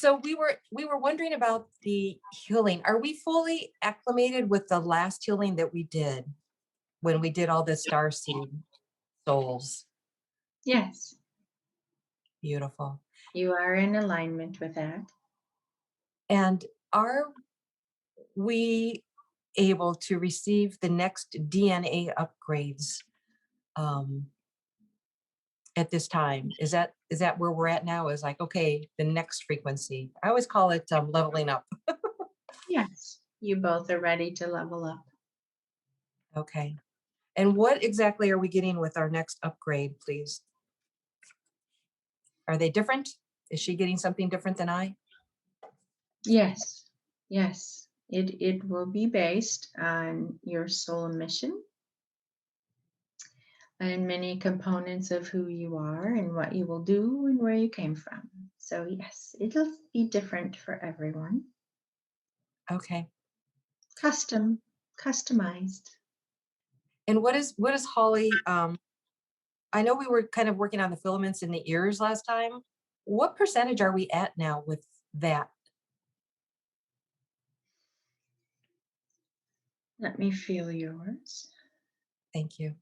So we were wondering about the healing. Are we fully acclimated with the last healing that we did when we did all the star seed souls? Yes, Beautiful. you are in alignment with that. And are we able to receive the next DNA upgrades um, at this time? Is that where we're at now? Is like, okay, the next frequency. I always call it leveling up. Yes, you both are ready to level up. Okay. And what exactly are we getting with our next upgrade, please? Are they different? Is she getting something different than I? Yes, yes. It will be based on your soul mission and many components of who you are and what you will do and where you came from. So yes, it'll be different for everyone. Okay. Custom, customized. And what is Holly? I know we were kind of working on the filaments in the ears last time. What percentage are we at now with that? Let me feel yours. Thank you.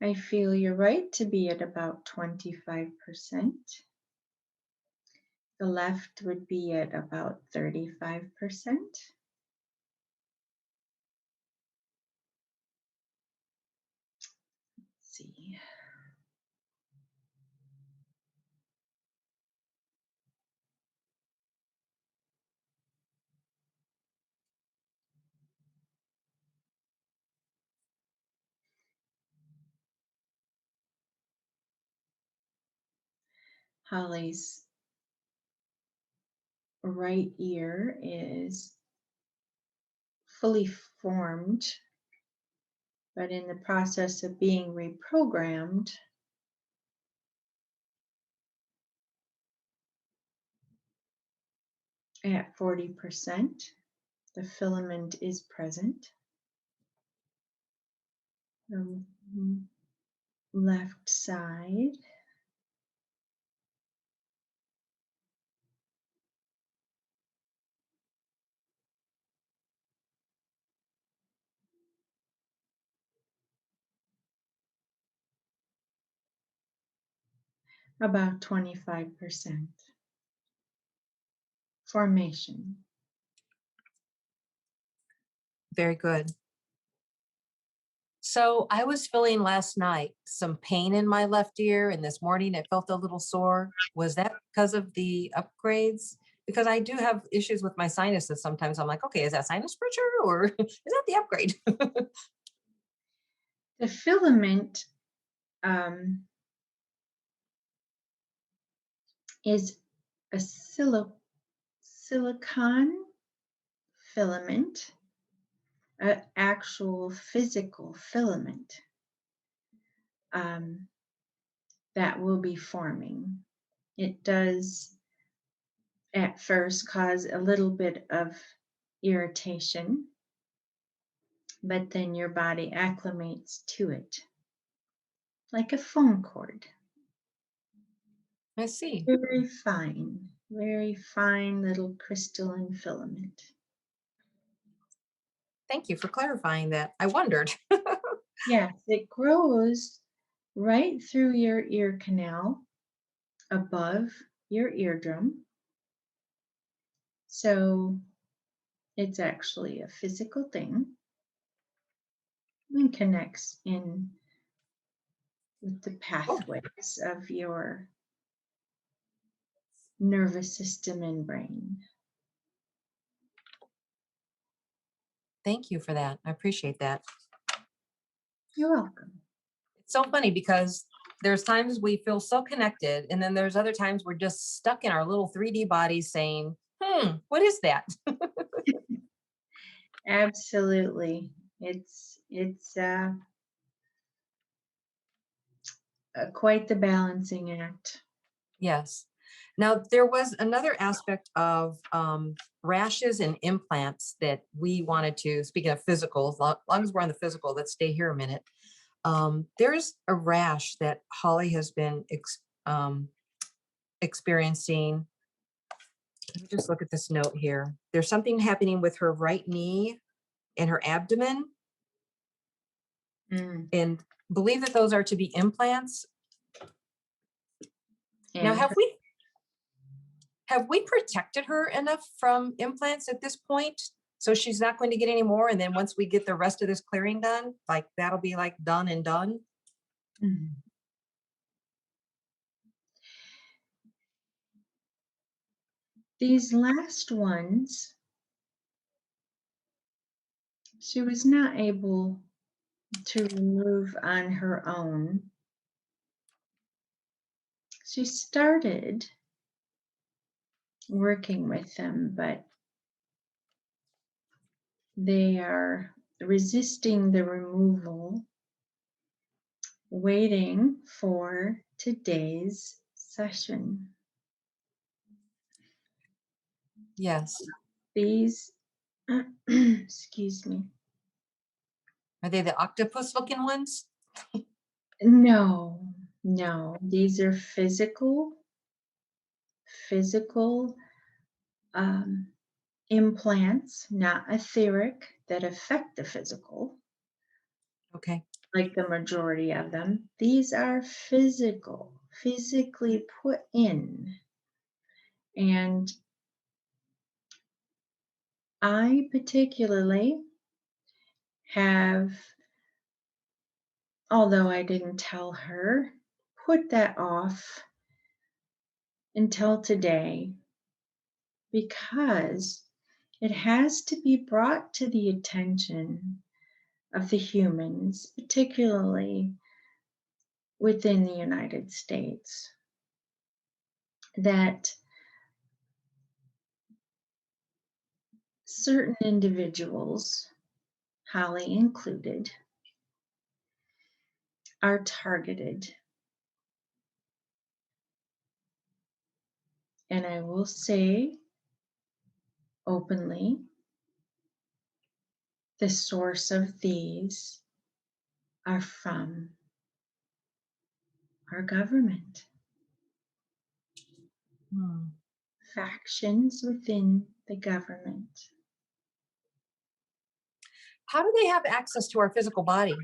I feel you're right to be at about 25%. The left would be at about 35%. Let's see. Holly's right ear is fully formed, but in the process of being reprogrammed. At 40%, the filament is present. The left side. About 25% formation. Very good. So I was feeling last night some pain in my left ear, and this morning it felt a little sore. Was that because of the upgrades? Because I do have issues with my sinuses sometimes. I'm like, okay, is that sinus pressure or is that the upgrade? The filament um, is a silicon filament, an actual physical filament um, that will be forming. It does at first cause a little bit of irritation, but then your body acclimates to it like a phone cord. I see. Very fine little crystalline filament. Thank you for clarifying that. I wondered. Yes, it grows right through your ear canal above your eardrum. So it's actually a physical thing and connects in with the Oh, pathways of your nervous system and brain. thank you for that. I appreciate that. You're welcome. It's so funny because there's times we feel so connected, and then there's other times we're just stuck in our little 3D bodies saying, what is that? Absolutely. It's quite the balancing act. Yes. Now, there was another aspect of rashes and implants that we wanted to, speaking of physical, as long as we're on the physical, let's stay here a minute. There's a rash that Holly has been experiencing. Let me just look at this note here. There's something happening with her right knee and her abdomen, and believe that those are to be implants. Now, And have we protected her enough from implants at this point? So she's not going to get any more. And then once we get the rest of this clearing done, like that'll be like done and done. these last ones, she was not able to remove on her own. She started working with them, but they are resisting the removal, waiting for today's session. Yes. These, excuse me. Are they the octopus looking ones? No, these are physical implants, not etheric, that affect the physical, Okay. like the majority of them. These are physically put in. And I particularly have, although I didn't tell her, put that off until today because it has to be brought to the attention of the humans, particularly within the United States, that certain individuals, Holly included, are targeted. And I will say openly, the source of these are from our government, factions within the government. How do they have access to our physical body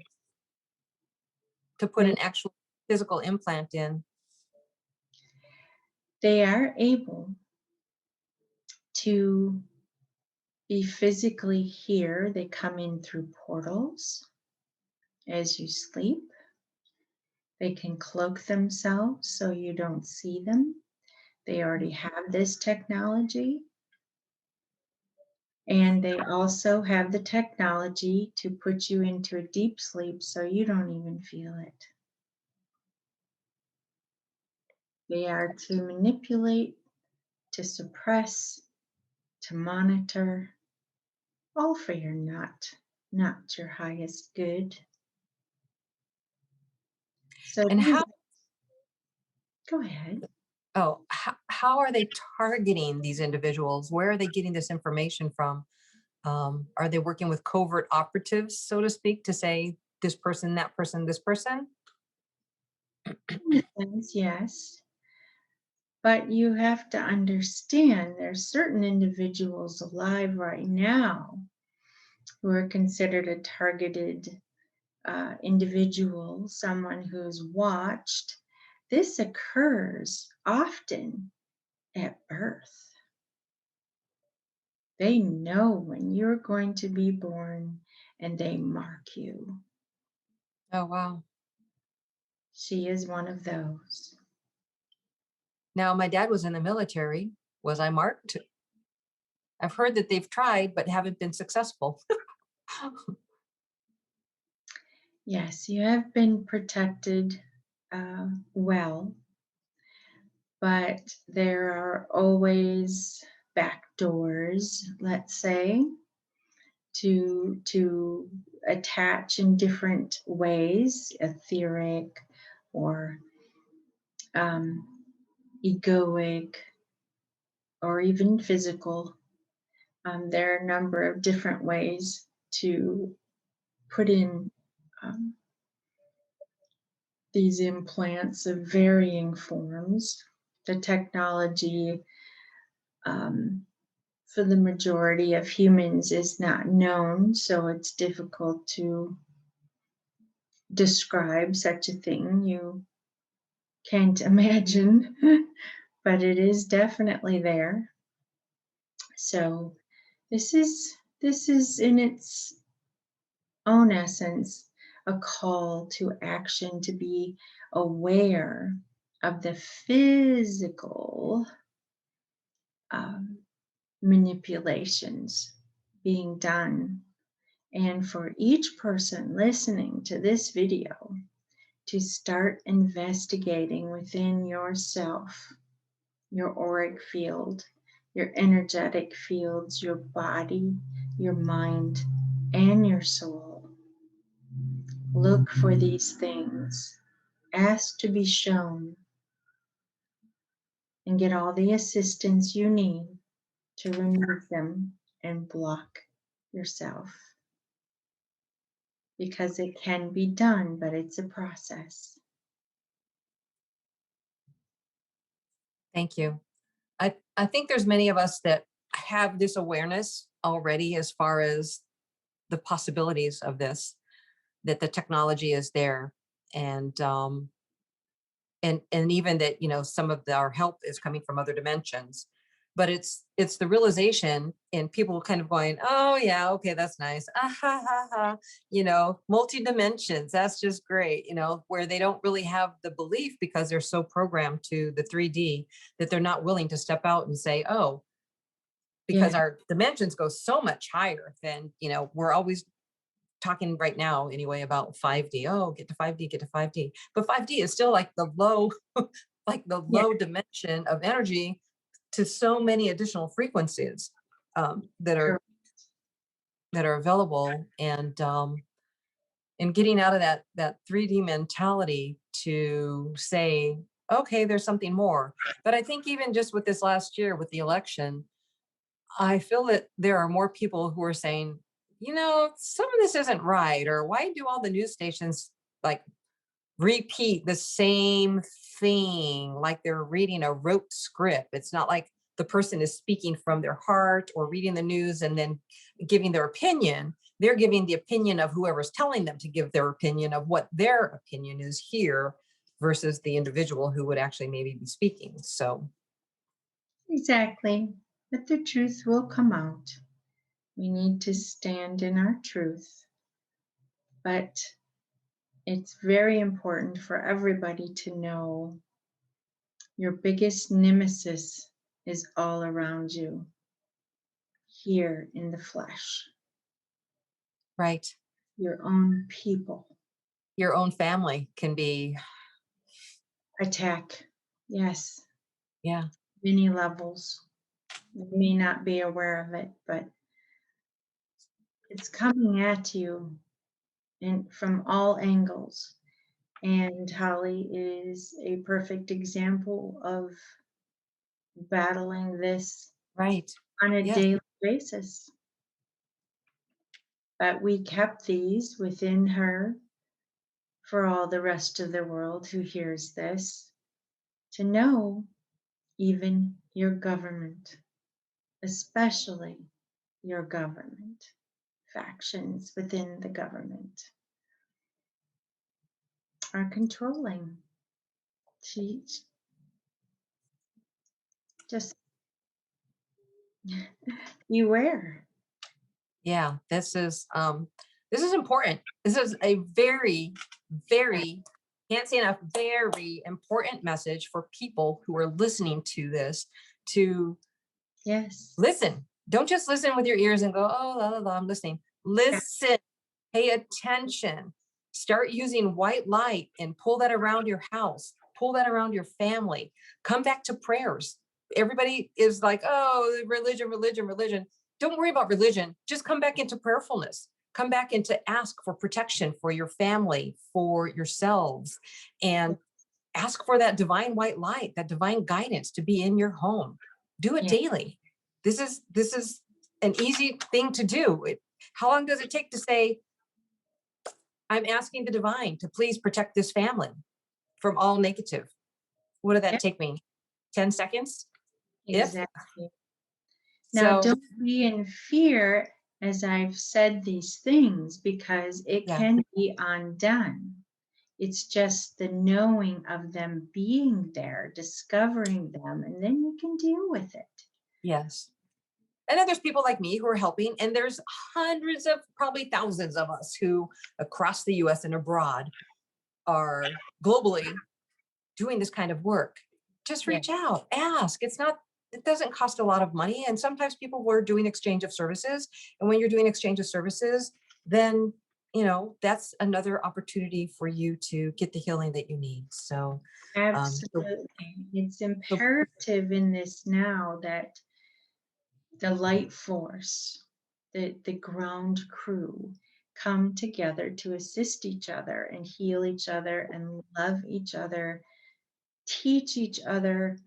to put an actual physical implant in? They are able to be physically here. They come in through portals as you sleep. They can cloak themselves so you don't see them. They already have this technology. And they also have the technology to put you into a deep sleep so you don't even feel it. They are to manipulate, to suppress, to monitor, all for your not your highest good. So And how, go ahead. how are they targeting these individuals? Where are they getting this information from? Are they working with covert operatives, so to speak, to say this person, that person, this person? In a sense, yes. But you have to understand there's certain individuals alive right now who are considered a targeted individual, someone who's watched. This occurs often at birth. They know when you're going to be born and they mark you. Oh, wow. She is one of those. Now, my dad was in the military. Was I marked? I've heard that they've tried, but haven't been successful. Yes, you have been protected well, but there are always back doors, let's say, to attach in different ways, etheric or egoic, or even physical. There are a number of different ways to put in um, these implants of varying forms. The technology um, for the majority of humans is not known, so it's difficult to describe such a thing. You can't imagine, but it is definitely there. So this is in its own essence a call to action, to be aware of the physical um, manipulations being done, and for each person listening to this video to start investigating within yourself, your auric field, your energetic fields, your body, your mind, and your soul. Look for these things, ask to be shown, and get all the assistance you need to remove them and block yourself. Because it can be done, but it's a process. Thank you. I think there's many of us that have this awareness already as far as the possibilities of this, that the technology is there, and even that, you know, some of our help is coming from other dimensions. But it's the realization, and people kind of going, oh yeah, okay, that's nice, ah, ha, ha, ha. You know, multi dimensions, that's just great, you know, where they don't really have the belief because they're so programmed to the 3D that they're not willing to step out and say, oh, Yeah, because our dimensions go so much higher than, you know, we're always talking right now anyway about 5D. Oh, get to 5D, get to 5D. But 5D is still like the low, like the yeah, low dimension of energy to so many additional frequencies that correct. are available, and getting out of that 3D mentality to say, okay, there's something more. But I think even just with this last year with the election, I feel that there are more people who are saying, you know, some of this isn't right, or why do all the news stations like repeat the same thing like they're reading a rote script? It's not like the person is speaking from their heart or reading the news and then giving their opinion. They're giving the opinion of whoever's telling them to give their opinion of what their opinion is here versus the individual who would actually maybe be speaking. So, Exactly. But the truth will come out. We need to stand in our truth. But it's very important for everybody to know your biggest nemesis is all around you, here in the flesh, right. your own people. Your own family can be, Attack. Yes, yeah, many levels. You may not be aware of it, but it's coming at you from all angles. And Holly is a perfect example of battling this right. on a Yes, daily basis. But we kept these within her for all the rest of the world who hears this to know, even your government, especially your government, factions within the government are controlling. She just beware. yeah, this is important. This is a very, very, can't say enough, very important message for people who are listening to this to Yes. listen. Don't just listen with your ears and go, oh, la, la, la, I'm listening. Listen, pay attention. Start using white light and pull that around your house, pull that around your family. Come back to prayers. Everybody is like, oh, religion, religion, religion. Don't worry about religion. Just come back into prayerfulness. Come back into ask for protection for your family, for yourselves, and ask for that divine white light, that divine guidance to be in your home. Do it Yeah. daily. This is an easy thing to do. How long does it take to say, I'm asking the divine to please protect this family from all negative? What did that Yeah, take me? 10 seconds? If exactly. Now, so, don't be in fear as I've said these things because it yeah, can be undone. It's just the knowing of them being there, discovering them, and then you can deal with it. yes. And then there's people like me who are helping, and there's hundreds of, probably thousands of us who across the US and abroad are globally doing this kind of work. Just Yeah. reach out, ask. It doesn't cost a lot of money. And sometimes people were doing exchange of services. And when you're doing exchange of services, then, that's another opportunity for you to get the healing that you need. Um, so, Absolutely. It's so imperative in this now that the light force, the ground crew come together to assist each other and heal each other and love each other, teach each other.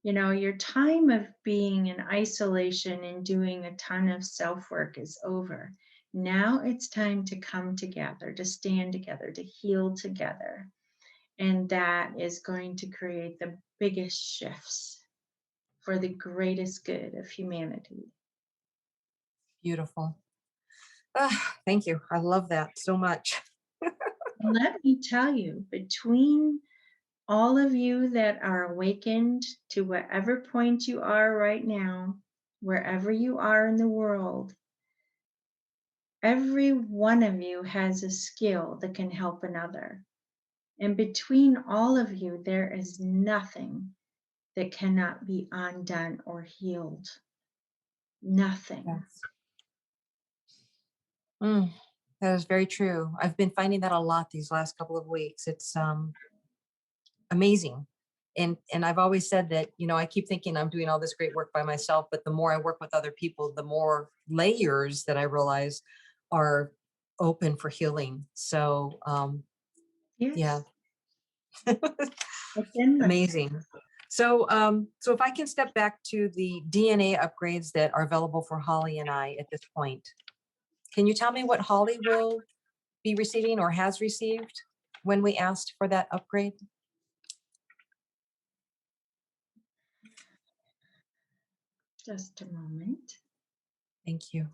Your time of being in isolation and doing a ton of self work is over. Now it's time to come together, to stand together, to heal together. And that is going to create the biggest shifts for the greatest good of humanity. beautiful. Thank you. I love that so much. And let me tell you, between all of you that are awakened to whatever point you are right now, wherever you are in the world, every one of you has a skill that can help another. And between all of you, there is nothing that cannot be undone or healed. Nothing. Yes. Mm, that is very true. I've been finding that a lot these last couple of weeks. It's amazing. And I've always said that, I keep thinking I'm doing all this great work by myself, but the more I work with other people, the more layers that I realize are open for healing. So yeah, Yes, it's endless. amazing. So if I can step back to the DNA upgrades that are available for Holly and I at this point, can you tell me what Holly will be receiving or has received when we asked for that upgrade? Just a moment. Thank you.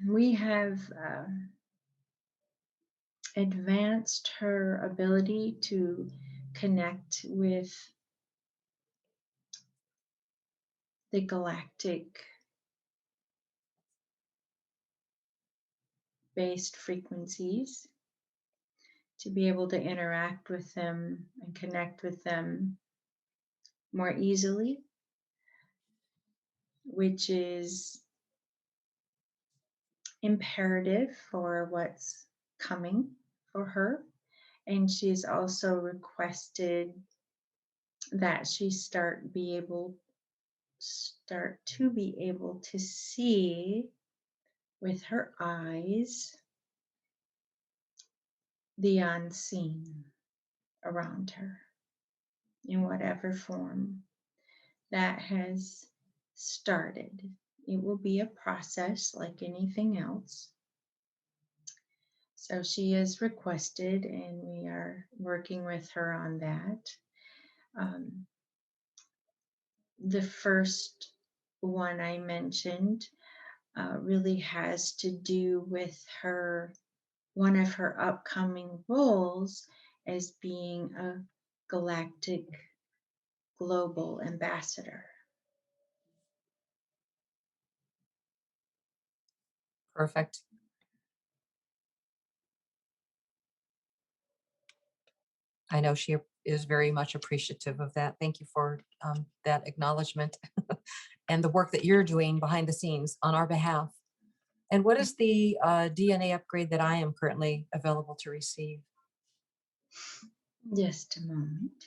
We have advanced her ability to connect with the galactic based frequencies, to be able to interact with them and connect with them more easily, which is imperative for what's coming for her. And she's also requested that she start to be able to see with her eyes the unseen around her in whatever form that has started. It will be a process like anything else. So she is requested, and we are working with her on that. Um, the first one I mentioned really has to do with one of her upcoming roles as being a galactic global ambassador. Perfect. I know she is very much appreciative of that. Thank you for that acknowledgement and the work that you're doing behind the scenes on our behalf. And what is the DNA upgrade that I am currently available to receive? Just a moment.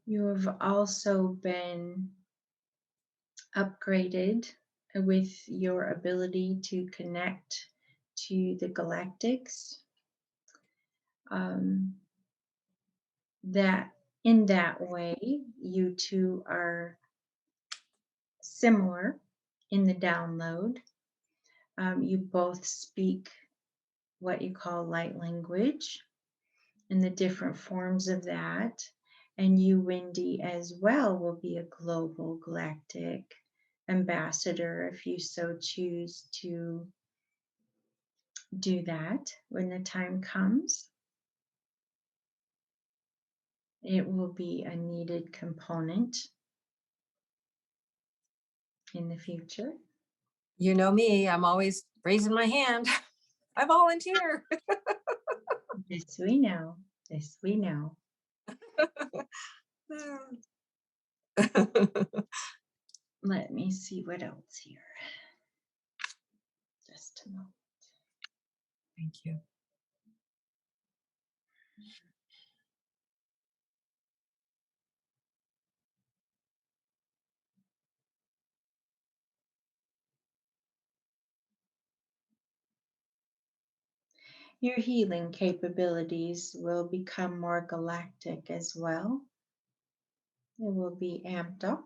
You have also been upgraded with your ability to connect to the galactics. That in that way, you two are similar in the download. You both speak what you call light language and the different forms of that. And you, Wendy, as well, will be a global galactic ambassador if you so choose to do that when the time comes. It will be a needed component in the future. You know me, I'm always raising my hand. I volunteer. This we know. This we know. Let me see what else here. Just a moment. Thank you. Your healing capabilities will become more galactic as well. It will be amped up.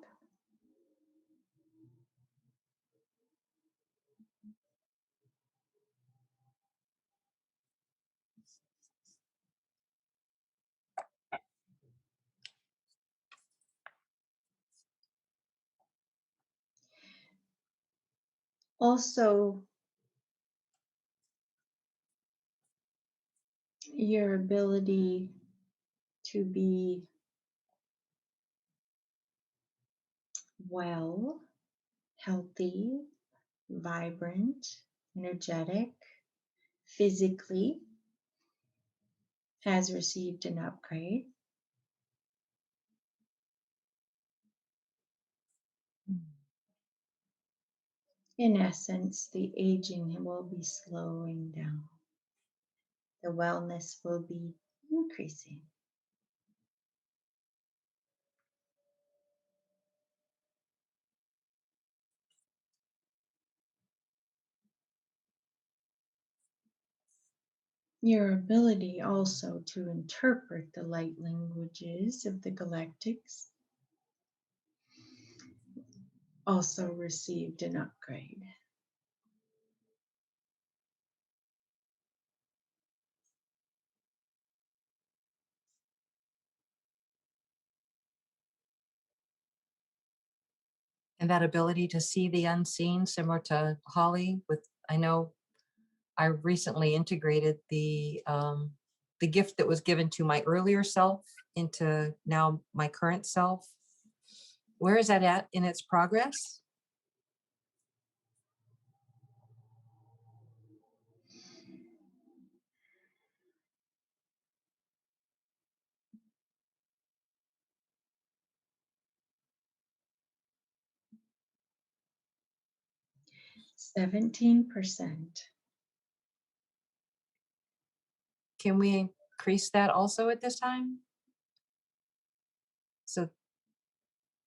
Also, your ability to be well, healthy, vibrant, energetic, physically has received an upgrade. In essence, the aging will be slowing down. The wellness will be increasing. Your ability also to interpret the light languages of the galactics also received an upgrade. And that ability to see the unseen, similar to Holly. I know I recently integrated the gift that was given to my earlier self into now my current self. Where is that at in its progress? %17. Can we increase that also at this time? So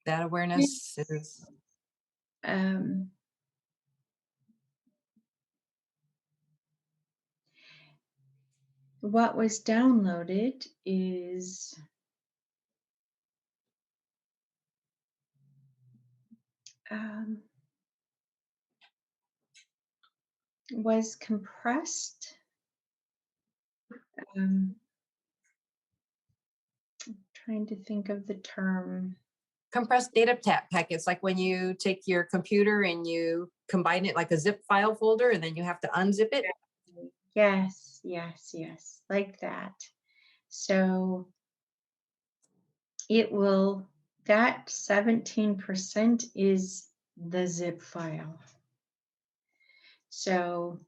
that awareness is Um, what was downloaded is was compressed. Trying to think of the term. compressed data packets, like when you take your computer and you combine it like a zip file folder and then you have to unzip it. Yes, yes, yes, like that. So it will, that 17% is the zip file. So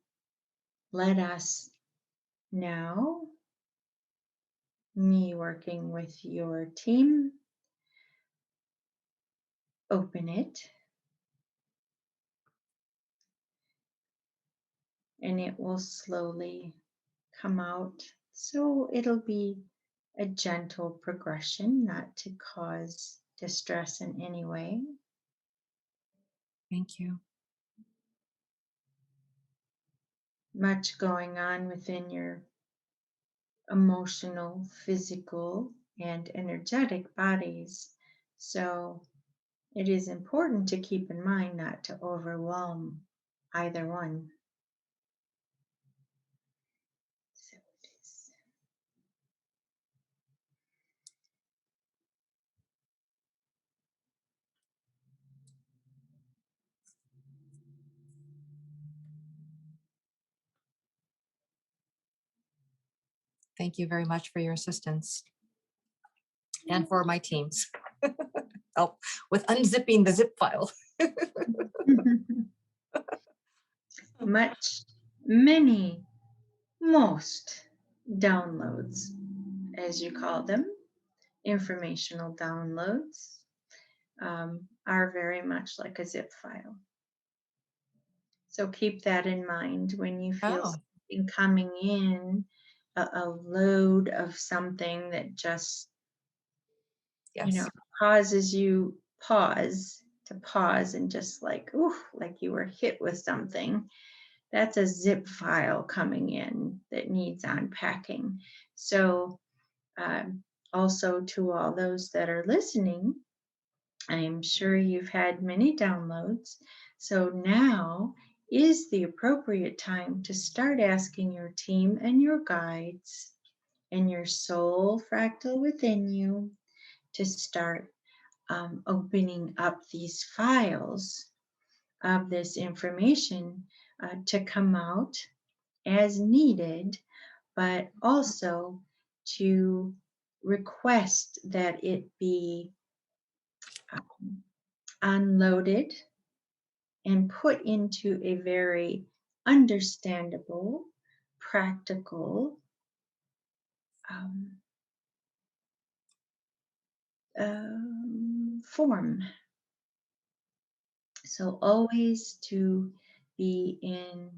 let us now, me working with your team, open it. And it will slowly come out. So it'll be a gentle progression, not to cause distress in any way. Thank you. Much going on within your emotional, physical, and energetic bodies. So it is important to keep in mind not to overwhelm either one. So it is. Thank you very much for your assistance and for my team's help with unzipping the zip file. Much, many, most downloads, as you call them, informational downloads, are very much like a zip file. So keep that in mind when you feel Oh, something coming in, a load of something that just, yes. causes you pause and just like, ooh, like you were hit with something. That's a zip file coming in that needs unpacking. So, also to all those that are listening, I am sure you've had many downloads. So now is the appropriate time to start asking your team and your guides and your soul fractal within you to start opening up these files of this information to come out as needed, but also to request that it be um, unloaded and put into a very understandable, practical um, form. So, always to be in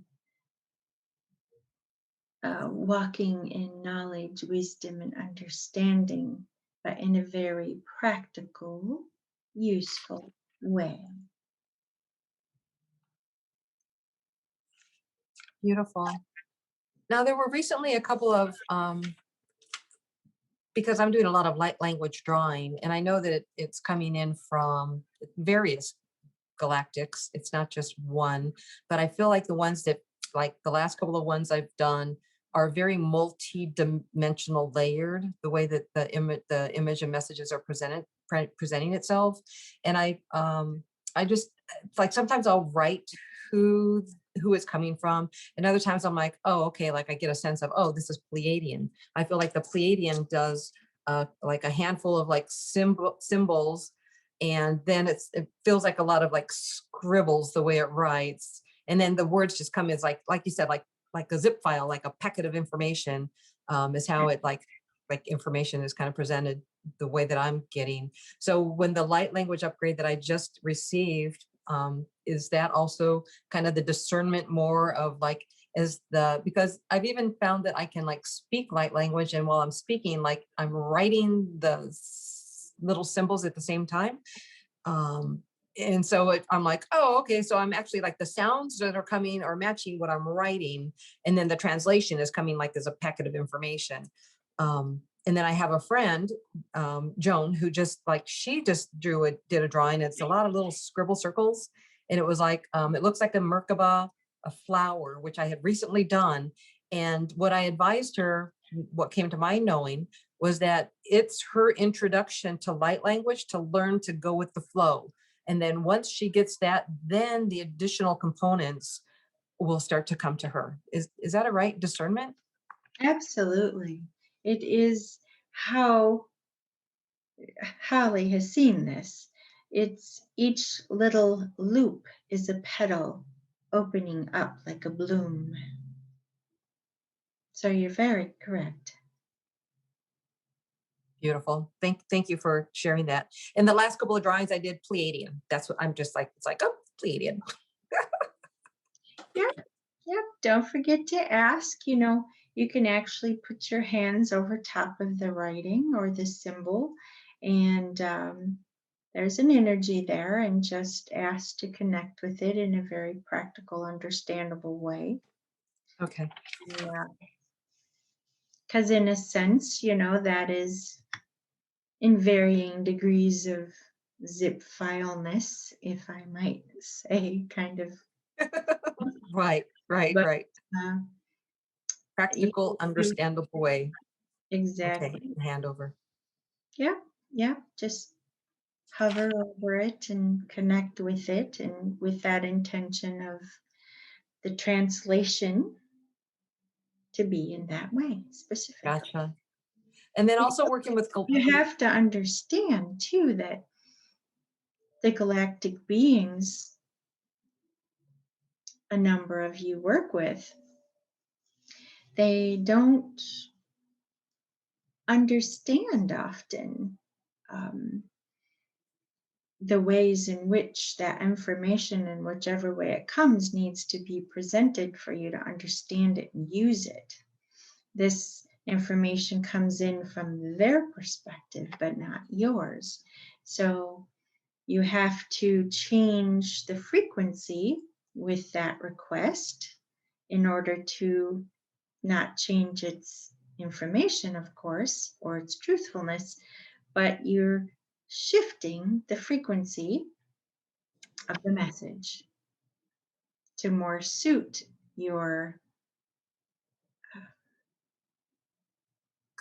walking in knowledge, wisdom, and understanding, but in a very practical, useful way. Beautiful. Now, there were recently a couple of, because I'm doing a lot of light language drawing, and I know that it's coming in from various galactics. It's not just one, but I feel like the ones that, like the last couple of ones I've done, are very multi-dimensional layered, the way that the image and messages are presenting itself. And I just, like, sometimes I'll write who it's coming from, and other times I'm like, oh, okay, like I get a sense of, oh, this is Pleiadian. I feel like the Pleiadian does like a handful of like symbols, and then it feels like a lot of like scribbles the way it writes, and then the words just come as like you said, like a zip file, like a packet of information, is how it like information is kind of presented the way that I'm getting. So when the light language upgrade that I just received, is that also kind of the discernment more of like, because I've even found that I can like speak light language, and while I'm speaking, like I'm writing the little symbols at the same time. And so I'm like, oh, okay, so I'm actually like the sounds that are coming are matching what I'm writing, and then the translation is coming like as a packet of information. And then I have a friend, Joan, who just like, she just did a drawing. It's a lot of little scribble circles, and it was like, it looks like a Merkaba, a flower, which I had recently done. And what I advised her, what came to my knowing, was that it's her introduction to light language to learn to go with the flow. And then once she gets that, then the additional components will start to come to her. Is that a right discernment? Absolutely. It is how Holly has seen this. It's each little loop is a petal opening up like a bloom. So you're very correct. Beautiful. Thank you for sharing that. And the last couple of drawings I did Pleiadian. That's what I'm just like, it's like, oh, Pleiadian. Yep, yep. Don't forget to ask, you can actually put your hands over top of the writing or the symbol, and there's an energy there, and just ask to connect with it in a very practical, understandable way. Okay. Yeah. Because, in a sense, that is in varying degrees of zip fileness, if I might say, kind of. Right, right, But right. uh, you, Practical, you understandable way. Okay, exactly. hand over. Yeah, yeah. Just hover over it and connect with it, and with that intention of the translation to be in that way specifically. Gotcha. And then You also working with you have to understand too that the galactic beings, a number of you work with, they don't understand often um, the ways in which that information, in whichever way it comes, needs to be presented for you to understand it and use it. This information comes in from their perspective, but not yours. So you have to change the frequency with that request in order to not change its information, of course, or its truthfulness, but you're shifting the frequency of the message to more suit your.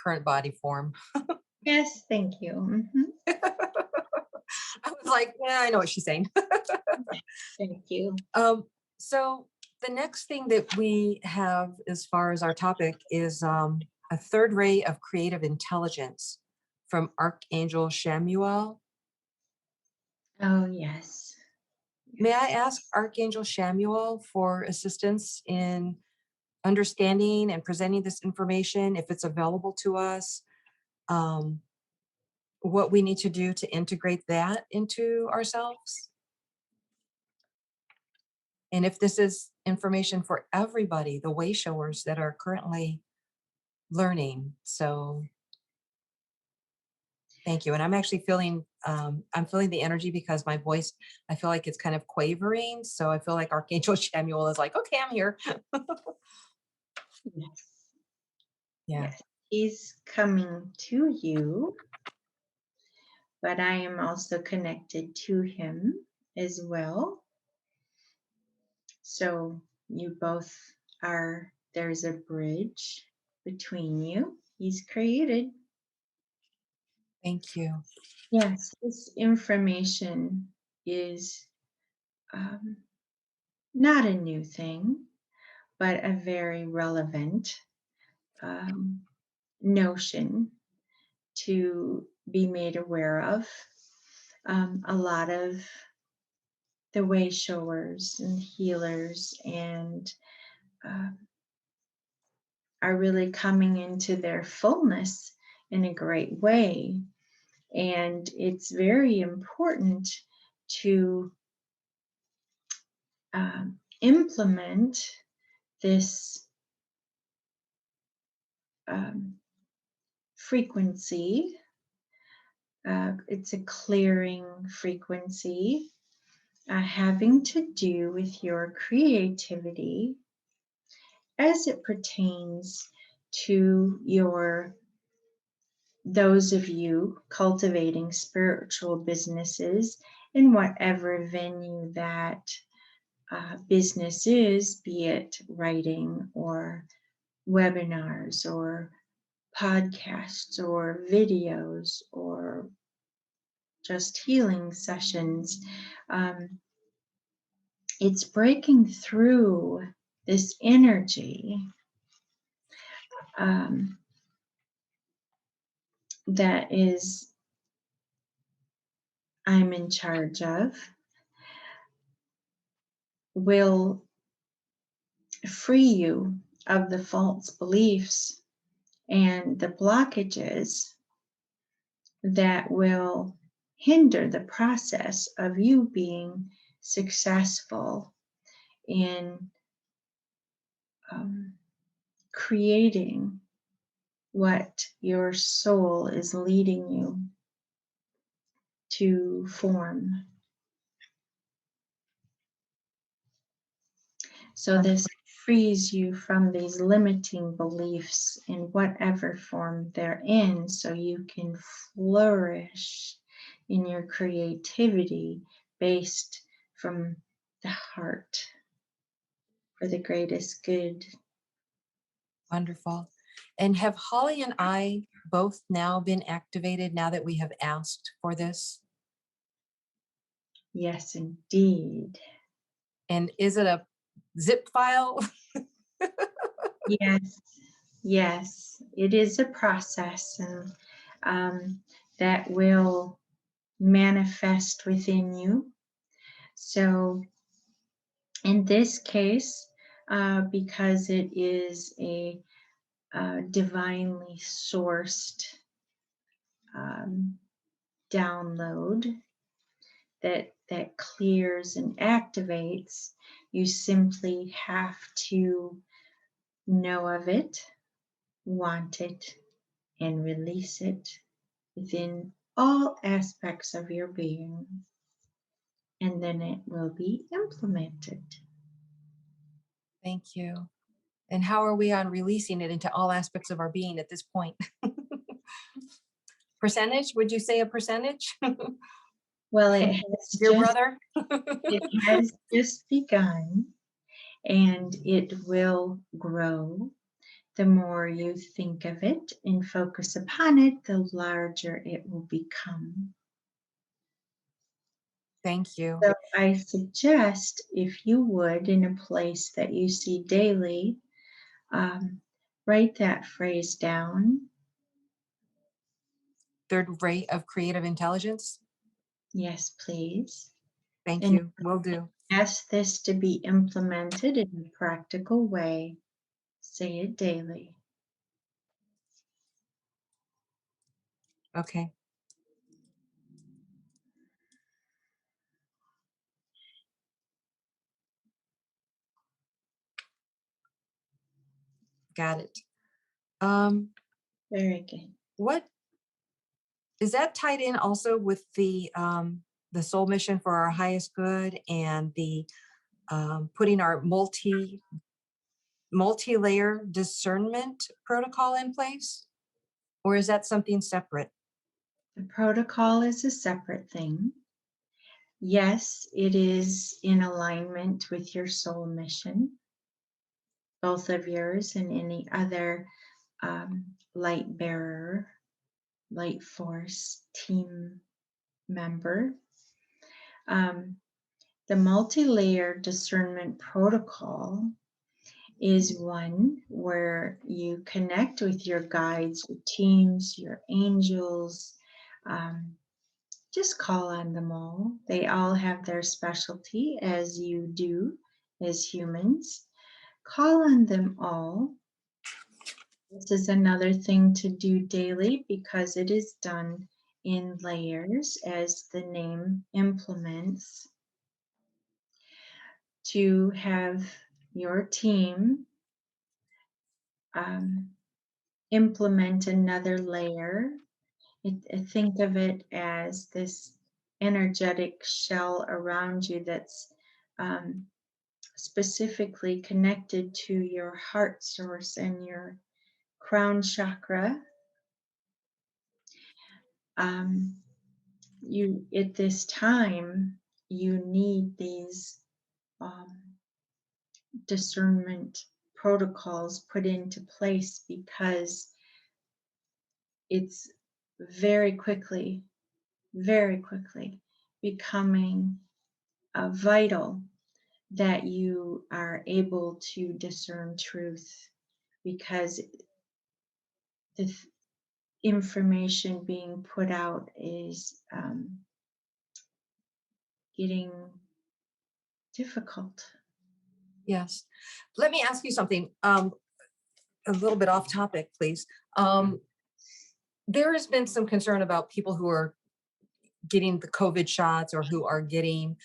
current body form. Yes, thank you. I was like, yeah, I know what she's saying. Thank you. So the next thing that we have as far as our topic is a third ray of creative intelligence from Archangel Shamuel. Oh, yes. May I Yes. ask Archangel Shamuel for assistance in understanding and presenting this information if it's available to us? Um, what we need to do to integrate that into ourselves? And if this is information for everybody, the way showers that are currently learning. So thank you. And I'm actually feeling, I'm feeling the energy because my voice, I feel like it's kind of quavering. So I feel like Archangel Shamuel is like, okay, I'm here. Yes. Yeah. Yes. He's coming to you, but I am also connected to him as well. So you both are, there's a bridge between you. He's created. Thank you. Yes, this information is um, not a new thing, but a very relevant um, notion to be made aware of. A lot of the way showers and healers and uh, are really coming into their fullness in a great way. And it's very important to implement this um, frequency. It's a clearing frequency having to do with your creativity as it pertains to your those of you cultivating spiritual businesses in whatever venue that business is, be it writing or webinars or podcasts or videos or just healing sessions. It's breaking through this energy um, that is I'm in charge of, will free you of the false beliefs and the blockages that will hinder the process of you being successful in um, creating what your soul is leading you to form. So this Wonderful. frees you from these limiting beliefs in whatever form they're in, so you can flourish in your creativity based from the heart for the greatest good. Wonderful. And have Holly and I both now been activated now that we have asked for this? Yes, indeed. And is it a zip file? Yes, yes, it is a process, and that will manifest within you. So, in this case, because it is a divinely sourced um, download that clears and activates, you simply have to know of it, want it, and release it within all aspects of your being, and then it will be implemented. Thank you. And how are we on releasing it into all aspects of our being at this point? Percentage? Would you say a percentage? Well, it has Dear just brother? it has just begun, and it will grow. The more you think of it and focus upon it, the larger it will become. Thank you. So I suggest, if you would, in a place that you see daily, um, write that phrase down. Third rate of creative intelligence. Yes, please. Thank And you. Will do. ask this to be implemented in a practical way. Say it daily. Okay. Got it. Very good. What is that tied in also with the soul mission for our highest good and the putting our multi-layer discernment protocol in place? Or is that something separate? The protocol is a separate thing. Yes, it is in alignment with your soul mission, both of yours and any other light bearer, light force team member. Um, the multi layer discernment protocol is one where you connect with your guides, your teams, your angels. Um, just call on them all. They all have their specialty, as you do as humans. Call on them all. This is another thing to do daily because it is done in layers, as the name implements, to have your team um, implement another layer. Think of it as this energetic shell around you that's um, specifically connected to your heart source and your crown chakra. Um, you at this time you need these um, discernment protocols put into place because it's very quickly becoming vital that you are able to discern truth, because the information being put out is getting difficult. Yes. Let me ask you something. A little bit off topic, please. There has been some concern about people who are getting the COVID shots or who are getting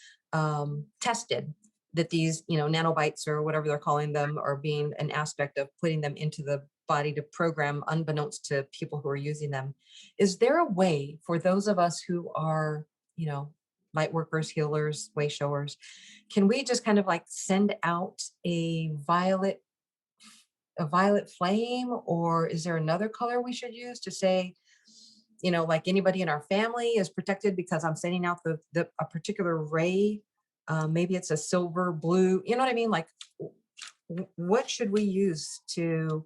tested. that these, nanobites or whatever they're calling them are being an aspect of putting them into the body to program unbeknownst to people who are using them. Is there a way for those of us who are, light workers, healers, way showers, can we just kind of like send out a violet flame, or is there another color we should use to say, like anybody in our family is protected because I'm sending out a particular ray? Maybe it's a silver, blue, you know what I mean? Like, what should we use to,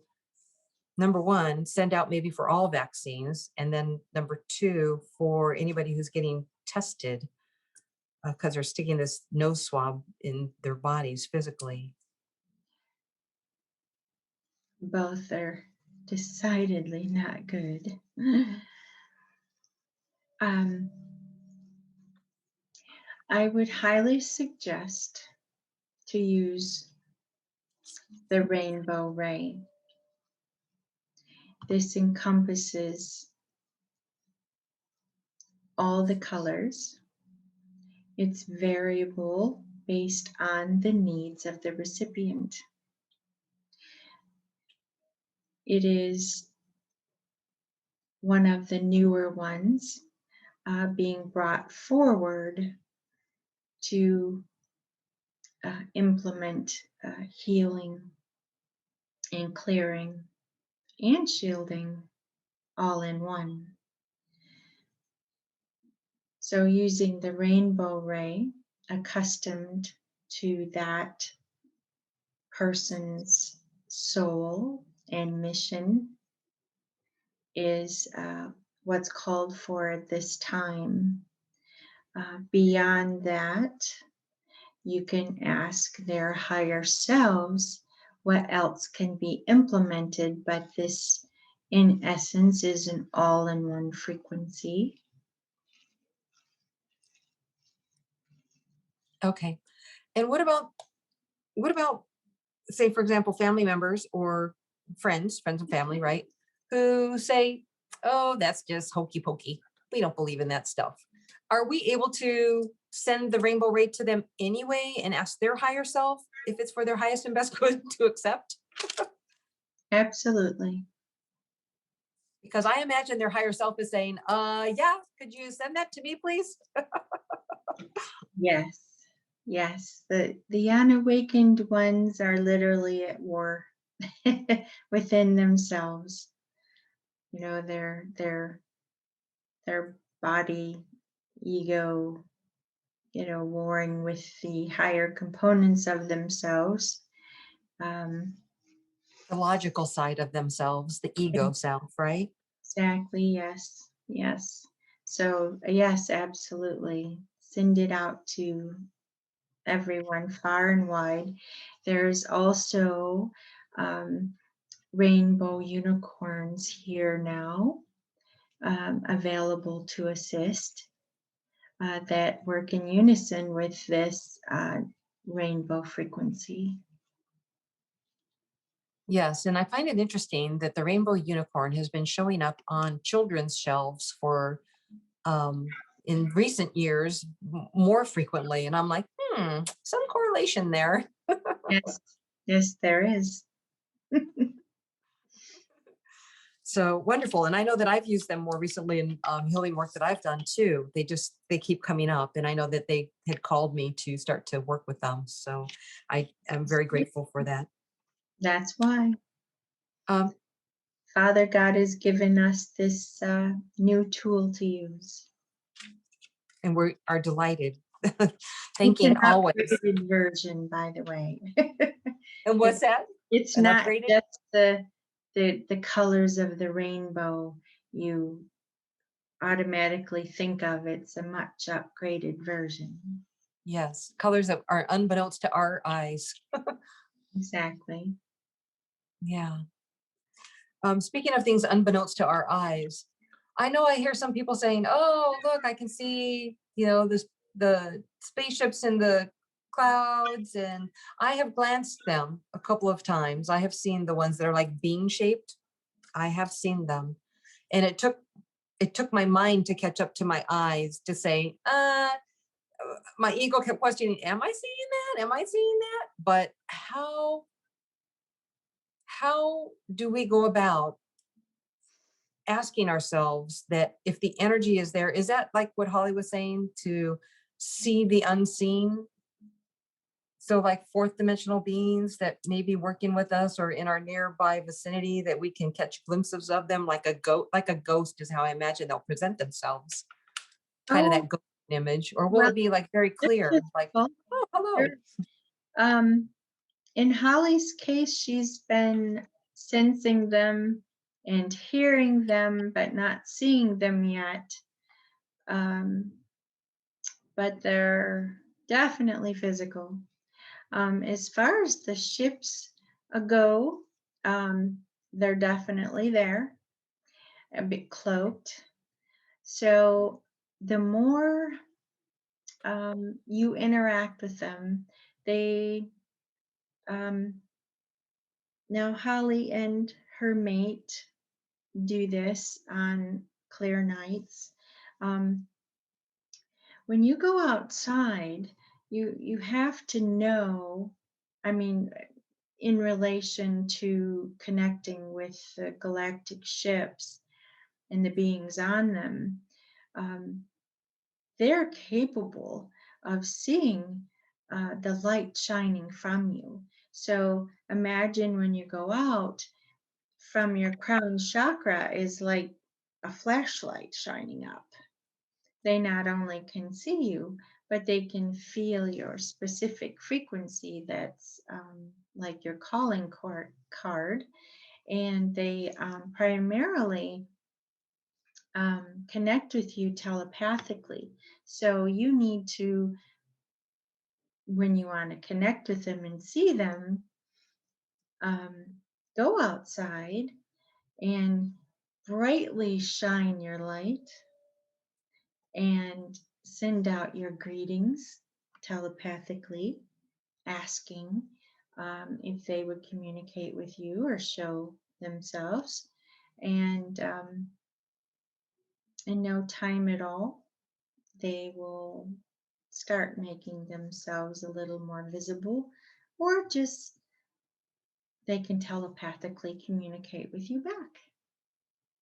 number one, send out maybe for all vaccines, and then number two, for anybody who's getting tested because they're sticking this nose swab in their bodies physically? Both are decidedly not good. um, I would highly suggest to use the rainbow ray. This encompasses all the colors. It's variable based on the needs of the recipient. It is one of the newer ones being brought forward to implement healing and clearing and shielding all in one. So using the rainbow ray, accustomed to that person's soul and mission, is what's called for at this time. Beyond that, you can ask their higher selves what else can be implemented, but this, in essence, is an all-in-one frequency. Okay. And what about, say, for example, family members or friends and family, right? Who say, oh, that's just hokey pokey. We don't believe in that stuff. Are we able to send the rainbow ray to them anyway and ask their higher self if it's for their highest and best good to accept? Absolutely. Because I imagine their higher self is saying, yeah, could you send that to me, please? Yes. Yes. The unawakened ones are literally at war within themselves. You know, their body, ego, warring with the higher components of themselves. Um, The logical side of themselves, the ego self, right? exactly. Yes. Yes. So yes, absolutely. Send it out to everyone far and wide. There's also rainbow unicorns here now, available to assist, that work in unison with this rainbow frequency. Yes, and I find it interesting that the rainbow unicorn has been showing up on children's shelves for in recent years more frequently, and I'm like, some correlation there. Yes, yes, there is. So wonderful, and I know that I've used them more recently in healing work that I've done too. They keep coming up, and I know that they had called me to start to work with them. So I am very grateful for that. That's why Um, Father God has given us this new tool to use. and we are delighted, It's an thanking always. upgraded version, by the way. And what's that? It's An not upgraded? just the colors of the rainbow you automatically think of. It's a much upgraded version. Yes, colors that are unbeknownst to our eyes. Exactly. Yeah. Speaking of things unbeknownst to our eyes, I know I hear some people saying, "Oh, look, I can see, the spaceships in the clouds," and I have glanced them a couple of times. I have seen the ones that are like bean shaped. I have seen them, and it took my mind to catch up to my eyes to say, my ego kept questioning, am I seeing that? Am I seeing that? But how do we go about asking ourselves that if the energy is there, is that like what Holly was saying, to see the unseen? So like fourth dimensional beings that may be working with us or in our nearby vicinity, that we can catch glimpses of them, like a ghost is how I imagine they'll present themselves, kind of Oh, that ghost image, or will well, it be like very they're clear, like, physical. oh, hello? They're, in Holly's case, she's been sensing them and hearing them, but not seeing them yet. Um, but they're definitely physical. As far as the ships go, they're definitely there, a bit cloaked. So the more you interact with them, they um, now Holly and her mate do this on clear nights. Um, when you go outside, you have to know. I mean, in relation to connecting with the galactic ships and the beings on them, um, they're capable of seeing the light shining from you. So imagine when you go out, from your crown chakra is like a flashlight shining up. They not only can see you, but they can feel your specific frequency that's like your calling card. And they primarily connect with you telepathically. So you need to, when you want to connect with them and see them, um, go outside and brightly shine your light and send out your greetings telepathically, asking if they would communicate with you or show themselves. And in no time at all, they will start making themselves a little more visible, or just they can telepathically communicate with you back.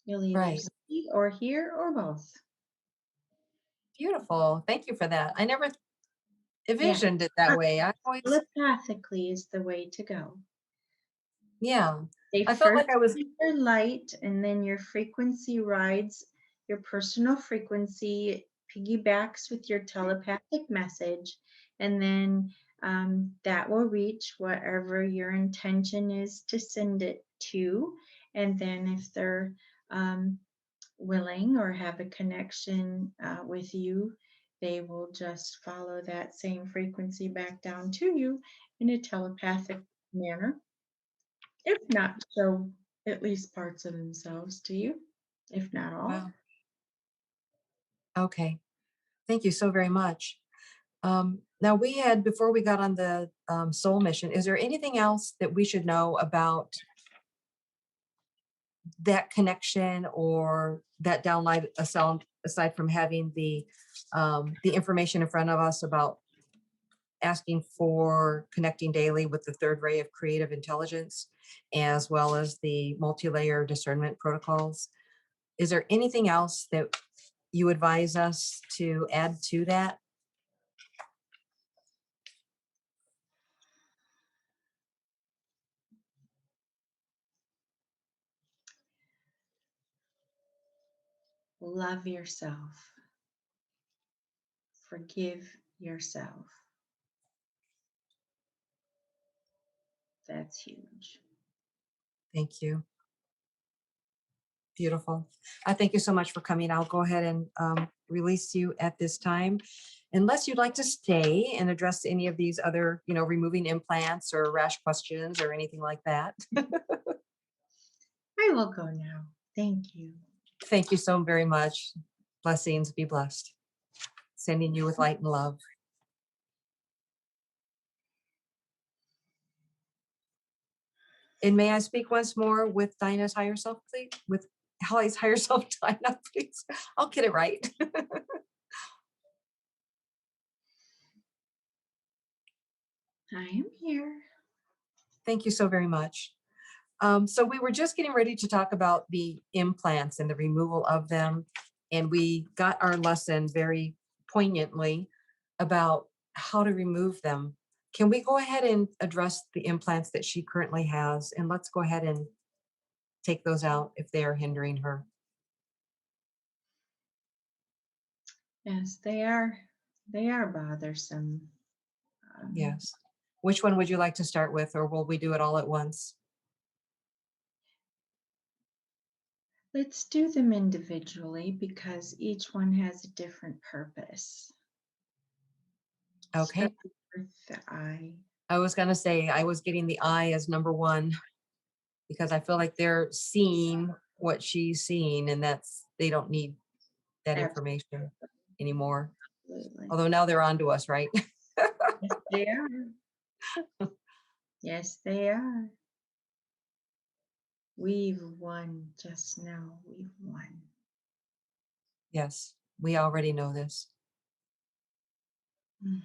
You'll either Right. see or hear or both. Beautiful. Thank you for that. I never Yeah, envisioned it that way. I always, telepathically is the way to go. yeah. They I felt first like I was, see your light, and then your frequency rides your personal frequency, piggybacks with your telepathic message, and then that will reach whatever your intention is to send it to. And then if they're um, willing or have a connection with you, they will just follow that same frequency back down to you in a telepathic manner, if not show at least parts of themselves to you, if not all. wow. Okay. Thank you so very much. Now we had, before we got on the soul mission, is there anything else that we should know about that connection or that downlight aside from having the information in front of us about asking for connecting daily with the third ray of creative intelligence, as well as the multi-layer discernment protocols? Is there anything else that you advise us to add to that? Love yourself, forgive yourself. That's huge. Thank you. Beautiful. I thank you so much for coming. I'll go ahead and release you at this time, unless you'd like to stay and address any of these other, removing implants or rash questions or anything like that. I will go now. Thank you. Thank you so very much. Blessings. Be blessed. Sending you with light and love. And may I speak once more with Dinah's higher self, please? With Holly's higher self, Dinah, please. I'll get it right. I am here. Thank you so very much. So we were just getting ready to talk about the implants and the removal of them. And we got our lesson very poignantly about how to remove them. Can we go ahead and address the implants that she currently has? And let's go ahead and take those out if they are hindering her. Yes, they are. They are bothersome. Um, Yes. Which one would you like to start with, or will we do it all at once? let's do them individually because each one has a different purpose. Okay. Start with the eye. I was going to say I was getting the eye as number one because I feel like they're seeing what she's seeing, and they don't need that information anymore. Absolutely. Although now they're on to us, right? Yes, they are. Yes, they are. We've won just now. We've won. Yes, we already know this. Mm.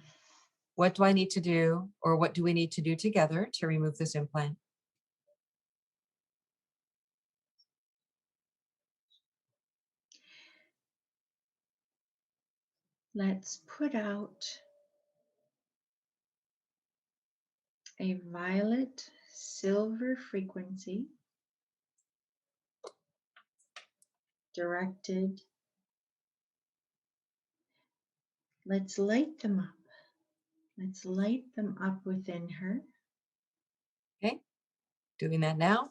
What do I need to do, or what do we need to do together to remove this implant? Let's put out a violet silver frequency directed. Let's light them up. Let's light them up within her. Okay, doing that now.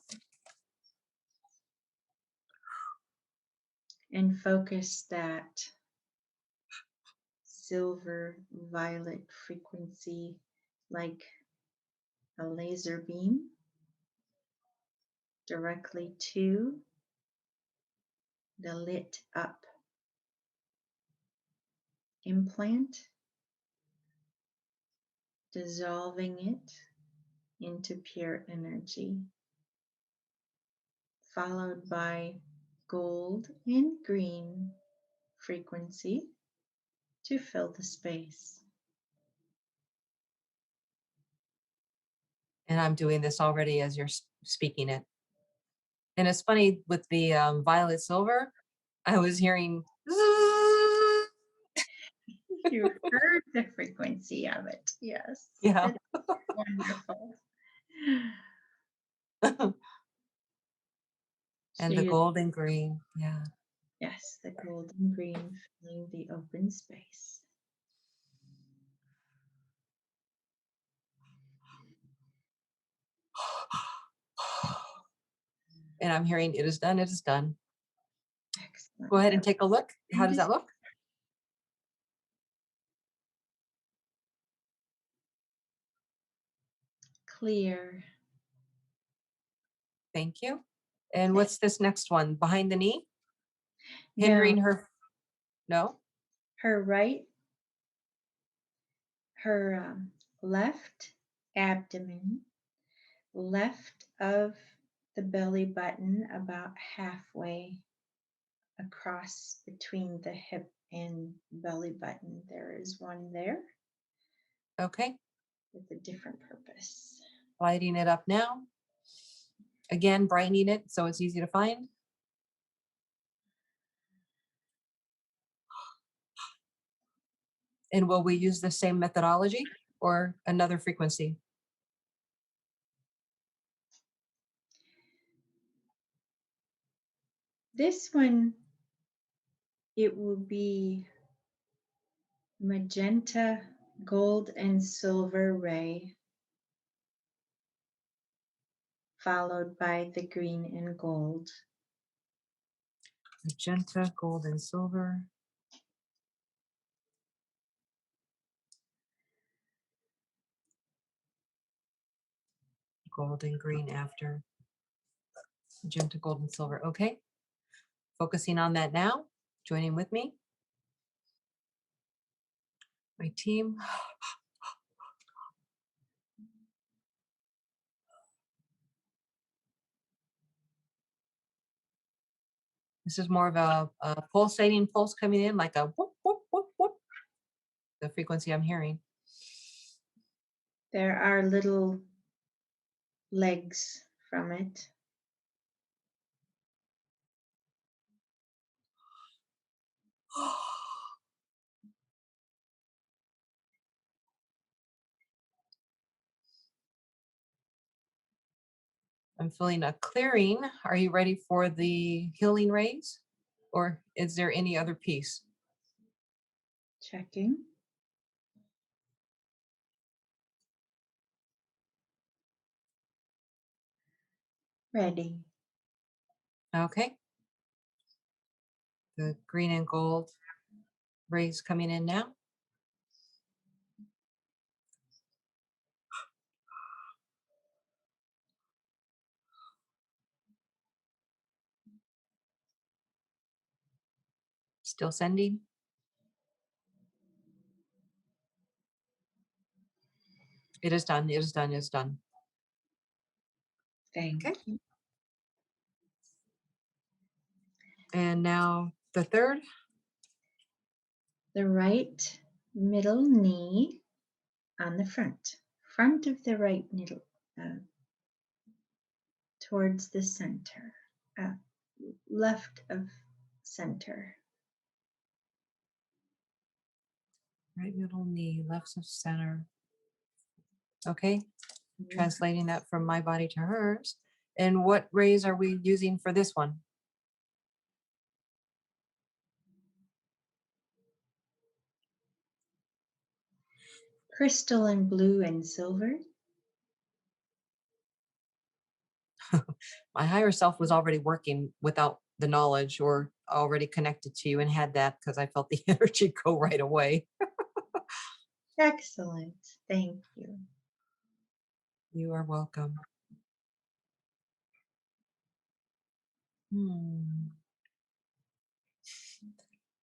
And focus that silver violet frequency like a laser beam directly to the lit up implant, dissolving it into pure energy, followed by gold and green frequency to fill the space. And I'm doing this already as you're speaking it. And it's funny with the violet silver, I was hearing, You heard the frequency of it. Yes, yeah. it's wonderful. And the She is, golden green, yeah. yes, the golden green filling the open space. And I'm hearing, it is done, it is done. Excellent. Go ahead That and take a look. How does that look? clear. Thank you. And what's this next one? Behind the knee? No, Hindering her? No? her right, her left abdomen, left of the belly button, about halfway across between the hip and belly button. There is one there Okay. with a different purpose. Lighting it up now. Again, brightening it so it's easy to find. And will we use the same methodology or another frequency? This one, it will be magenta, gold, and silver ray, followed by the green and gold. Magenta, gold, and silver. Gold and green after. Magenta, gold, and silver. Okay. Focusing on that now. Joining with me. My team. This is more of a pulsating pulse coming in, like a whoop, whoop, whoop, whoop. The frequency I'm hearing. There are little legs from it. I'm feeling a clearing. Are you ready for the healing rays? Or is there any other piece? Checking. Ready. Okay. The green and gold rays coming in now. Still sending. It is done. It is done. It is done. Thank Okay. you. And now the third. The right middle knee on the front of the right middle, towards the center, left of center. Right middle knee, left of center. Okay. Translating that from my body to hers. And what rays are we using for this one? Crystal and blue and silver. My higher self was already working without the knowledge or already connected to you and had that because I felt the energy go right away. Excellent. Thank you. You are welcome.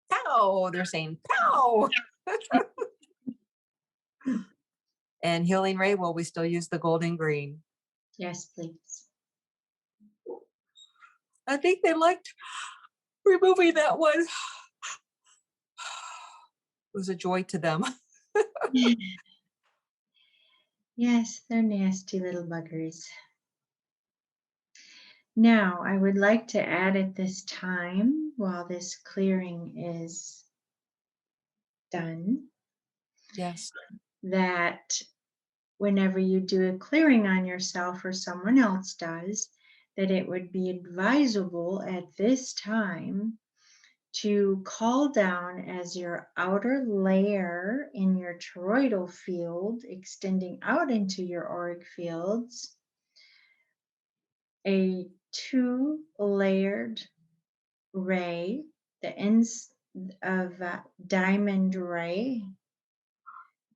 Pow! They're saying pow! And healing ray, will we still use the golden green? Yes, please. I think they liked removing that one. It was a joy to them. Yes, they're nasty little buggers. Now, I would like to add at this time, while this clearing is done, Yes. that whenever you do a clearing on yourself or someone else does, that it would be advisable at this time to call down as your outer layer in your toroidal field, extending out into your auric fields, a 2-layered ray, the ends of a diamond ray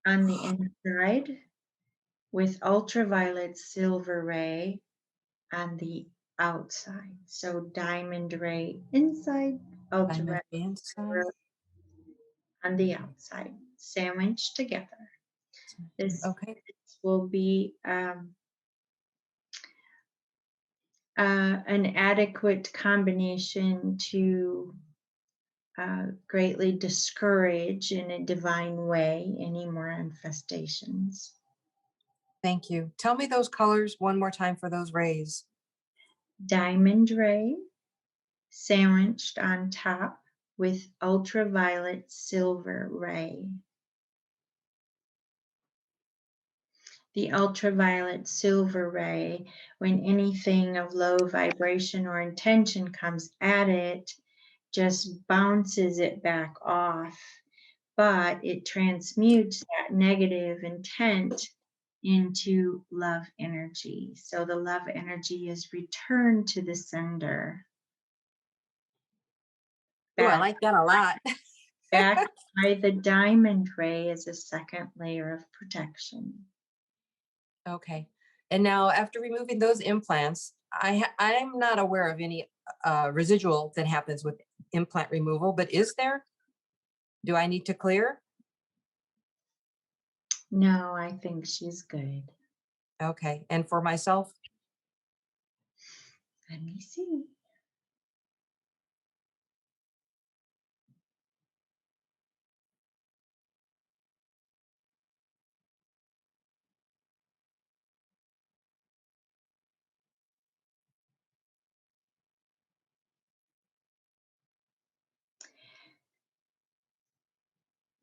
on the inside, with ultraviolet silver ray on the outside. So diamond ray inside, Diamond ultraviolet inside. silver on the outside, sandwiched together. This Okay. will be an adequate combination to greatly discourage in a divine way any more infestations. Thank you. Tell me those colors one more time for those rays. Diamond ray sandwiched on top with ultraviolet silver ray. The ultraviolet silver ray, when anything of low vibration or intention comes at it, just bounces it back off, but it transmutes that negative intent into love energy. So the love energy is returned to the sender. Oh, I Back, like that a lot. back by the diamond ray as a second layer of protection. Okay. And now after removing those implants, I'm not aware of any residual that happens with implant removal, but is there? Do I need to clear? No, I think she's good. Okay. And for myself? Let me see.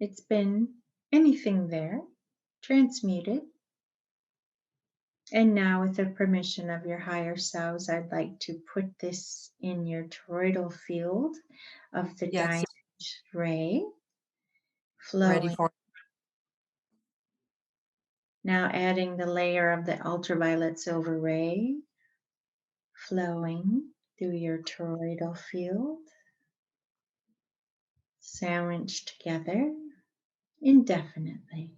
It's been anything there, transmuted. And now, with the permission of your higher selves, I'd like to put this in your toroidal field of the Yes. Dinah ray Ready flowing. for Now adding the layer of the ultraviolet silver ray flowing through your toroidal field, sandwiched together indefinitely.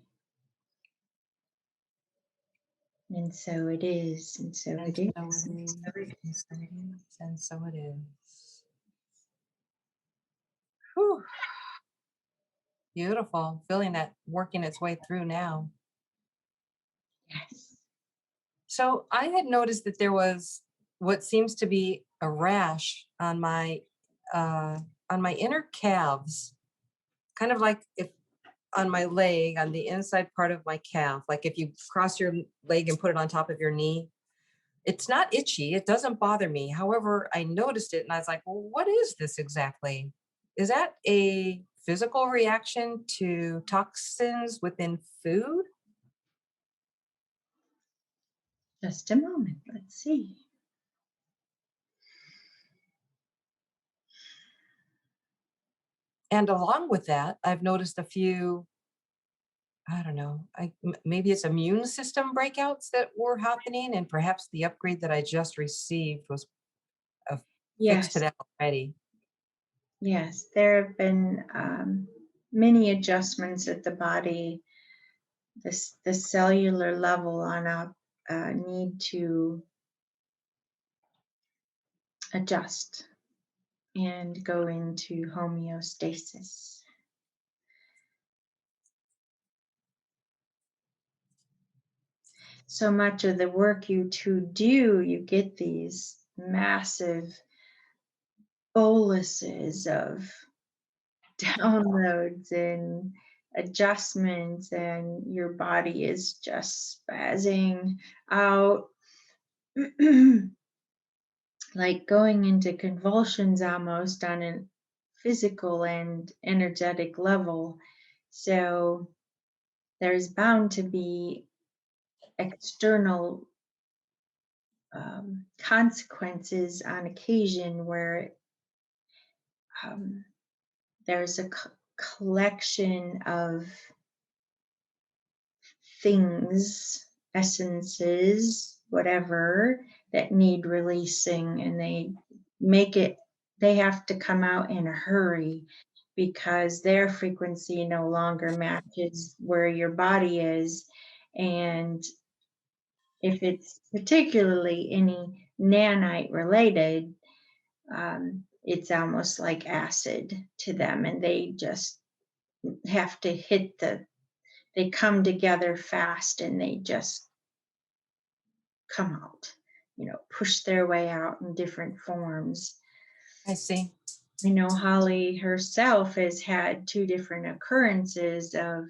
And so it is, and so and it so is, it and is, so it and is. so it is, and so it is. Whew. Beautiful. Feeling that working its way through now. Yes. So I had noticed that there was what seems to be a rash uh, on my inner calves, kind of like if on my leg, on the inside part of my calf, like if you cross your leg and put it on top of your knee. It's not itchy. It doesn't bother me. However, I noticed it and I was like, well, what is this exactly? Is that a physical reaction to toxins within food? Just a moment. Let's see. And along with that, I've noticed a few, I don't know, maybe it's immune system breakouts that were happening, and perhaps the upgrade that I just received was a fix to Yes, that already. yes. There have been many adjustments at the body, the cellular level on a need to adjust and go into homeostasis. So much of the work you to do, you get these massive boluses of downloads and adjustments, and your body is just spazzing out, like going into convulsions almost on a physical and energetic level. So there's bound to be external consequences on occasion where um, there's a collection of things, essences, whatever, that need releasing, and make it, they have to come out in a hurry because their frequency no longer matches where your body is. And if it's particularly any nanite related, it's almost like acid to them, and they just have to they come together fast and they just come out, push their way out in different forms. I see. I know Holly herself has had two different occurrences of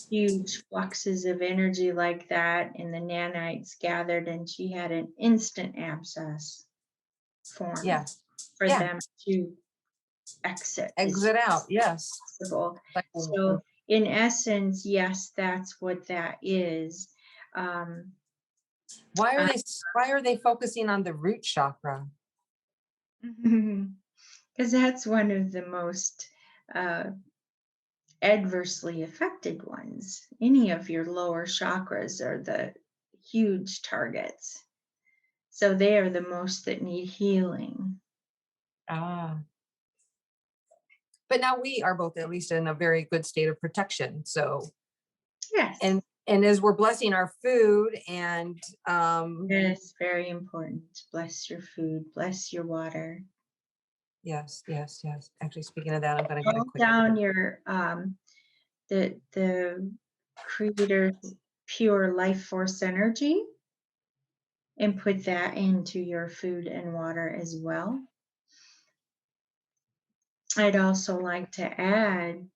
huge fluxes of energy like that, and the nanites gathered, and she had an instant abscess form Yeah. for Yeah. them to exit as Exit out. Yes. possible. Like, So, in essence, yes, that's what that is. Um, I- why are they focusing on the root chakra? Because that's one of the most uh, adversely affected ones. Any of your lower chakras are the huge targets. So they are the most that need healing. Ah. But now we are both at least in a very good state of protection. So Yes. and as we're blessing our food and Yes, very important. Bless your food, bless your water. yes, yes, yes. Actually, speaking of that, I'm gonna get a Hold quick down your the creator's pure life force energy and put that into your food and water as well. I'd also like to add,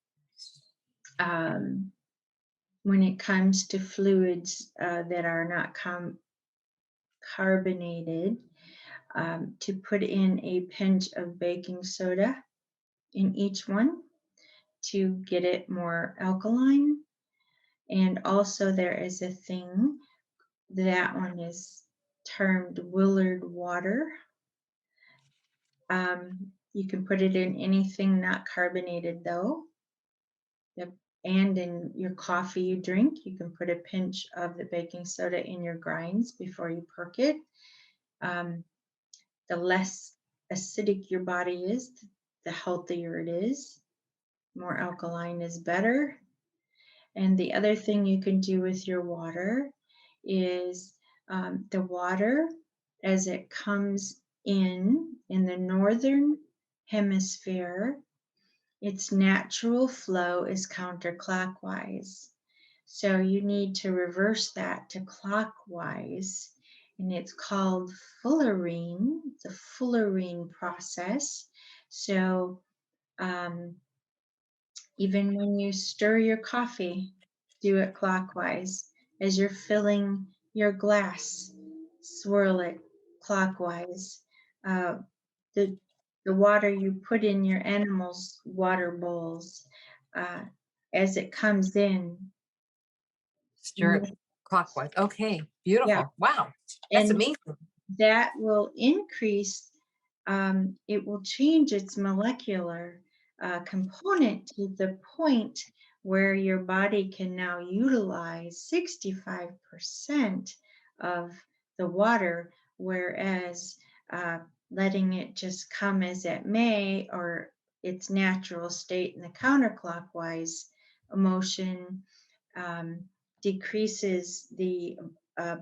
when it comes to fluids that are not carbonated, to put in a pinch of baking soda in each one, to get it more alkaline. And also there is a thing, that one is termed Willard water. You can put it in anything not carbonated though. And in your coffee you drink, you can put a pinch of the baking soda in your grinds before you perk it. The less acidic your body is, the healthier it is. More alkaline is better. And the other thing you can do with your water is the water, as it comes in the northern hemisphere, its natural flow is counterclockwise. So you need to reverse that to clockwise, and it's called fullerene. It's a fullerene process. So even when you stir your coffee, do it clockwise. As you're filling your glass, swirl it clockwise. The the water you put in your animals' water bowls, as it comes in. Stir it clockwise. Okay, Yeah, beautiful. Wow, that's and amazing. that will increase, it will change its molecular component to the point where your body can now utilize 65% of the water, whereas letting it just come as it may, or its natural state in the counterclockwise motion, decreases the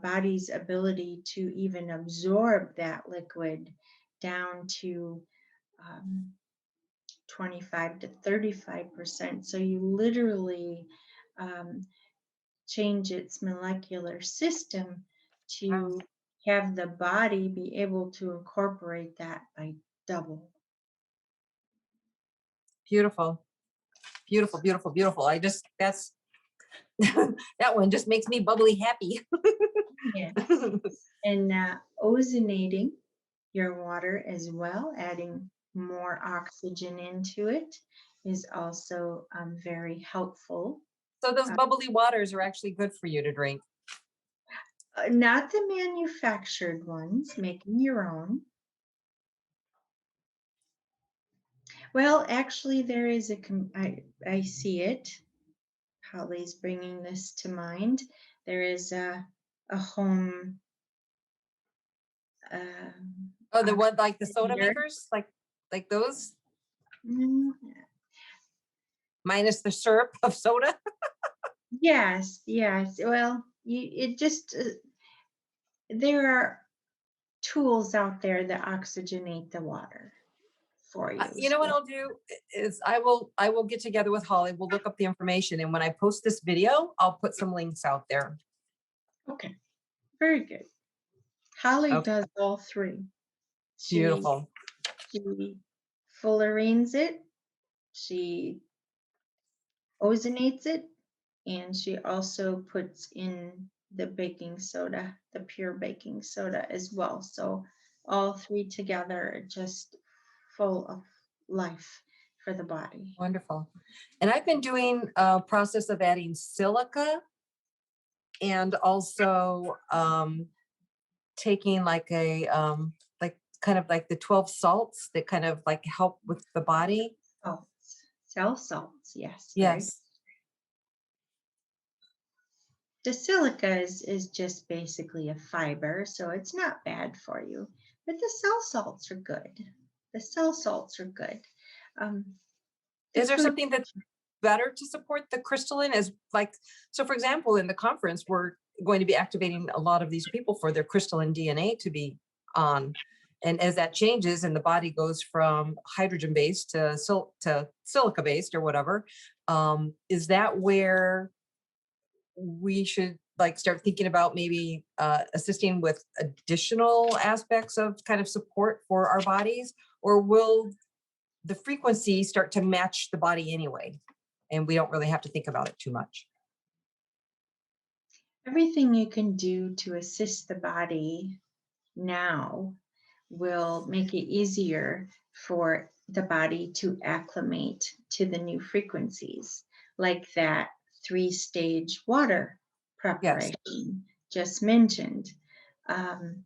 body's ability to even absorb that liquid down to 25 to 35%. So you literally change its molecular system Wow, to have the body be able to incorporate that by double. beautiful, beautiful, beautiful, beautiful. I just that's that one just makes me bubbly happy. Yes. And ozonating your water as well, adding more oxygen into it, is also very helpful. So those Uh, bubbly waters are actually good for you to drink. Not the manufactured ones, making your own. Well, actually, there is I see it. Holly's bringing this to mind. There is a home Oh, the one like the soda oxidizer. makers, like those, Mm, minus the syrup of soda. yes, yes. Well, it just there are tools out there that oxygenate the water for you. You know what So, I'll do is I will get together with Holly. We'll look up the information, and when I post this video, I'll put some links out there. okay, very good. Holly Okay, does all three. She beautiful, she fullerenes it, she ozonates it, and she also puts in the baking soda, the pure baking soda as well. So all three together are just full of life for the body. wonderful. And I've been doing a process of adding silica and also taking like a like kind of like the 12 salts that kind of like help with the body. Salts, cell salts, yes, very good. Yes. The silica is just basically a fiber, so it's not bad for you. But the cell salts are good. The cell salts are good. Um, the Is there food, something that's better to support the crystalline as like, so for example, in the conference, we're going to be activating a lot of these people for their crystalline DNA to be on. And as that changes and the body goes from hydrogen based to silica based or whatever, is that where we should like start thinking about maybe assisting with additional aspects of kind of support for our bodies, or will the frequency start to match the body anyway and we don't really have to think about it too much? everything you can do to assist the body now will make it easier for the body to acclimate to the new frequencies, like that 3-stage water Yes. preparation just mentioned. Um,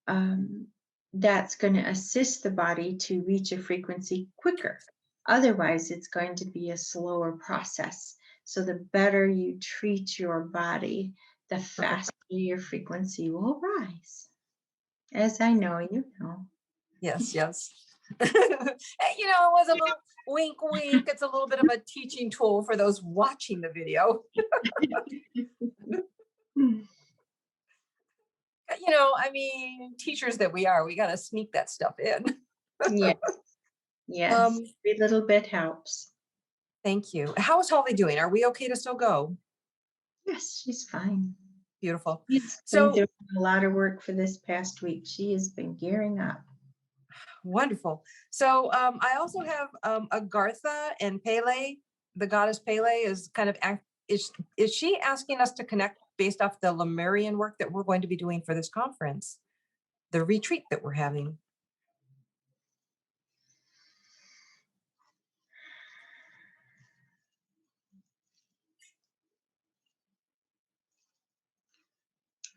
um, that's going to assist the body to reach a frequency quicker. Otherwise, it's going to be a slower process. So, the better you treat your body, the Okay. faster your frequency will rise. As I know you know. Yes, yes. You know, it was a little wink, wink. It's a little bit of a teaching tool for those watching the video. You know, I mean, teachers that we are, we got to sneak that stuff in. Yes, yes. Um, Every little bit helps. Thank you. How is Holly doing? Are we okay to still go? Yes, she's fine. Beautiful. She's been So doing a lot of work for this past week. She has been gearing up. wonderful. So I also have Agartha and Pele. The goddess Pele is kind of is she asking us to connect based off the Lemurian work that we're going to be doing for this conference, the retreat that we're having?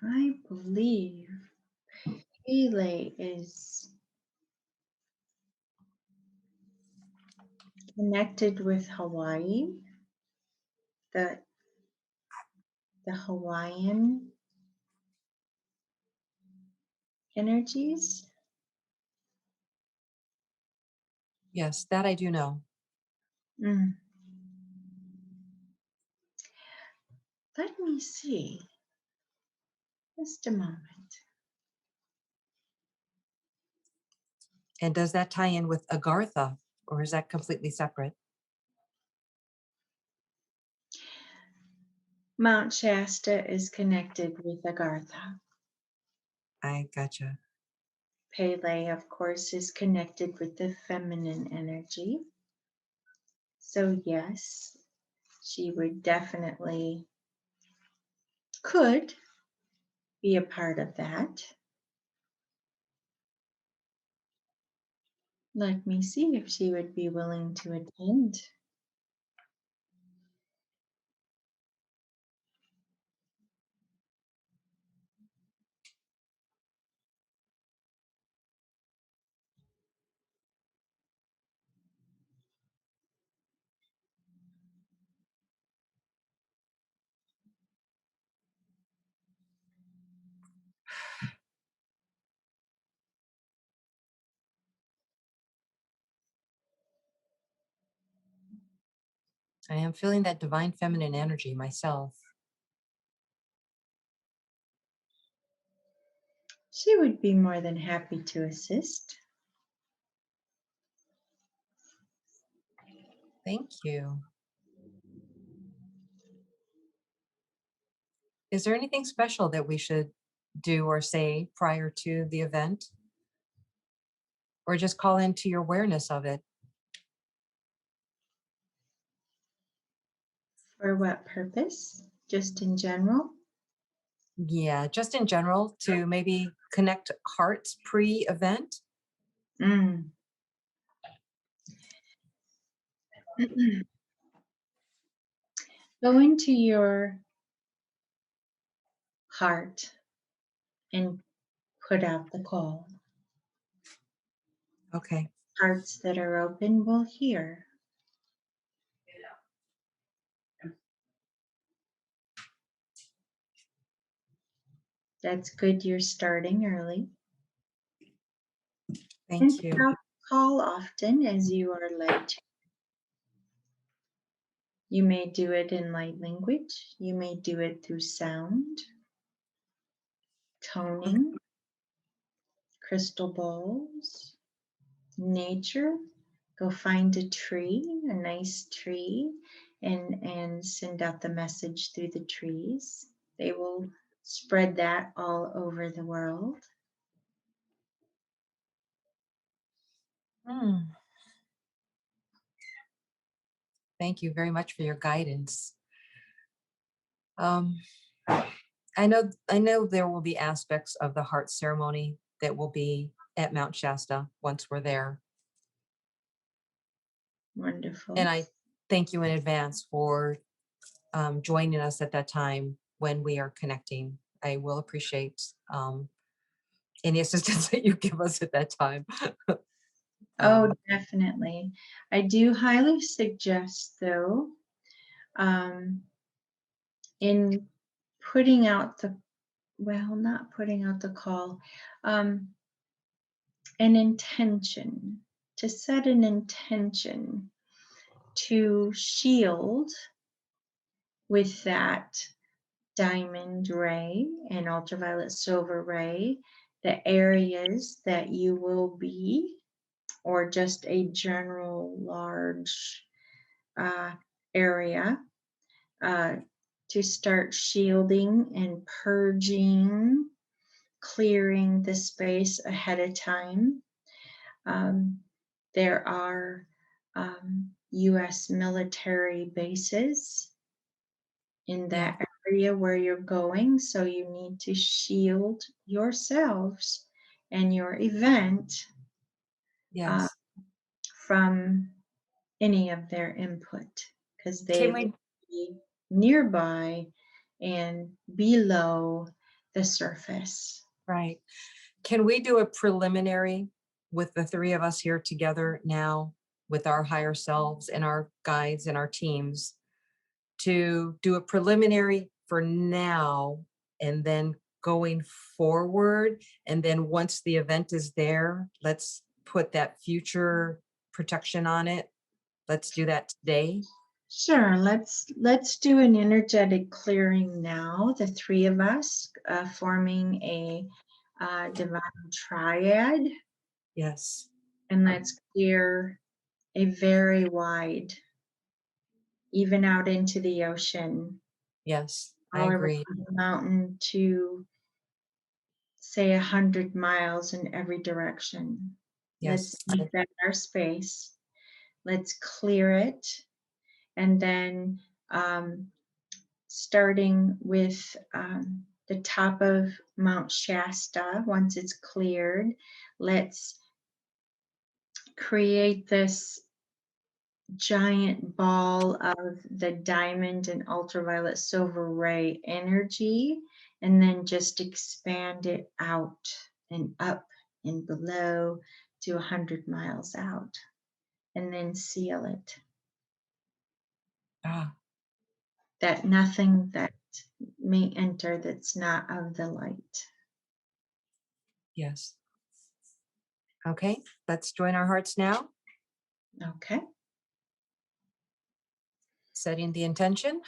I believe Pele is connected with Hawaii, the Hawaiian energies. Yes, that I do know. Mm. Let me see. Just a moment. And does that tie in with Agartha, or is that completely separate? Mount Shasta is connected with Agartha. I gotcha. Pele, of course, is connected with the feminine energy. So, yes, she would definitely could be a part of that. Let me see if she would be willing to attend. I am feeling that divine feminine energy myself. She would be more than happy to assist. Thank you. Is there anything special that we should do or say prior to the event? Or just call into your awareness of it? For what purpose? Just in general? Yeah, just in general to maybe connect hearts pre-event. Mm. Go into your heart and put out the call. Okay. Hearts that are open will hear. That's good. You're starting early. And Thank you. put out the call often as you are led to. You may do it in light language. You may do it through sound, Okay. toning, crystal balls, nature. Go find a tree, a nice tree, and send out the message through the trees. They will spread that all over the world. Hmm. Thank you very much for your guidance. I know there will be aspects of the heart ceremony that will be at Mount Shasta once we're there. Wonderful. And I thank you in advance for joining us at that time when we are connecting. I will appreciate any assistance that you give us at that time. Oh, um, definitely. I do highly suggest, though, um, in putting out the, well, not putting out the call, um, an intention, to set an intention to shield with that diamond ray and ultraviolet silver ray the areas that you will be, or just a general large area, uh, to start shielding and purging, clearing the space ahead of time. There are US military bases in yeah, that area where you're going, so you need to shield yourselves and your event uh, yes. from any of their input, because they Can will we, be nearby and below the surface. right. Can we do a preliminary with the three of us here together now with our higher selves and our guides and our teams to do a preliminary for now and then going forward? And then once the event is there, let's put that future protection on it. Let's do that today. Sure, let's do an energetic clearing now, the three of us forming a divine triad, Yes. and let's clear a very wide, even out into the ocean, Yes. I all around agree. the mountain to say 100 miles in every direction. Let's Yes. make that our space. Let's clear it, and then starting with the top of Mount Shasta, once it's cleared, let's create this giant ball of the diamond and ultraviolet silver ray energy, and then just expand it out and up and below to 100 miles out, and then seal it, Ah, that nothing that may enter that's not of the light. yes. Okay. Let's join our hearts now, Okay. setting the intention.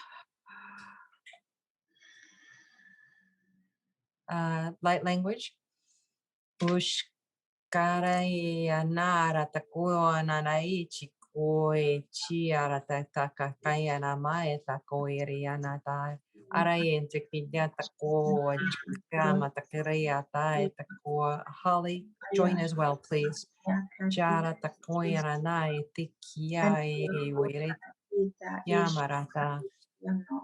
Light language. Ushkarai anara takua nanai chikoi chiara taka kaya namae takoiri anata arai intikidya takua chikama takiria tae takua. Holly, join as well, please. Jara takoya nanai tikiai wiri yamarata.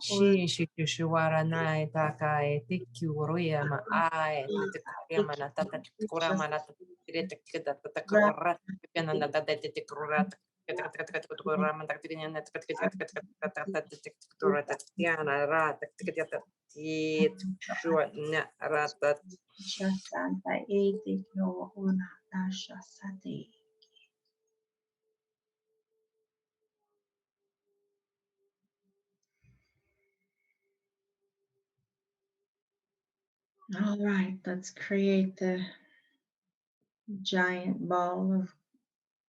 She shikushwara nai taka e tikuria ma ai tikuria mana tata tikura mana tireta kita takura kana na tata tikura tikura mana tikina na tikura tikura ra tikita shua na rata. Shasanta ete kyo ona dasha sade. All right, let's create the giant ball of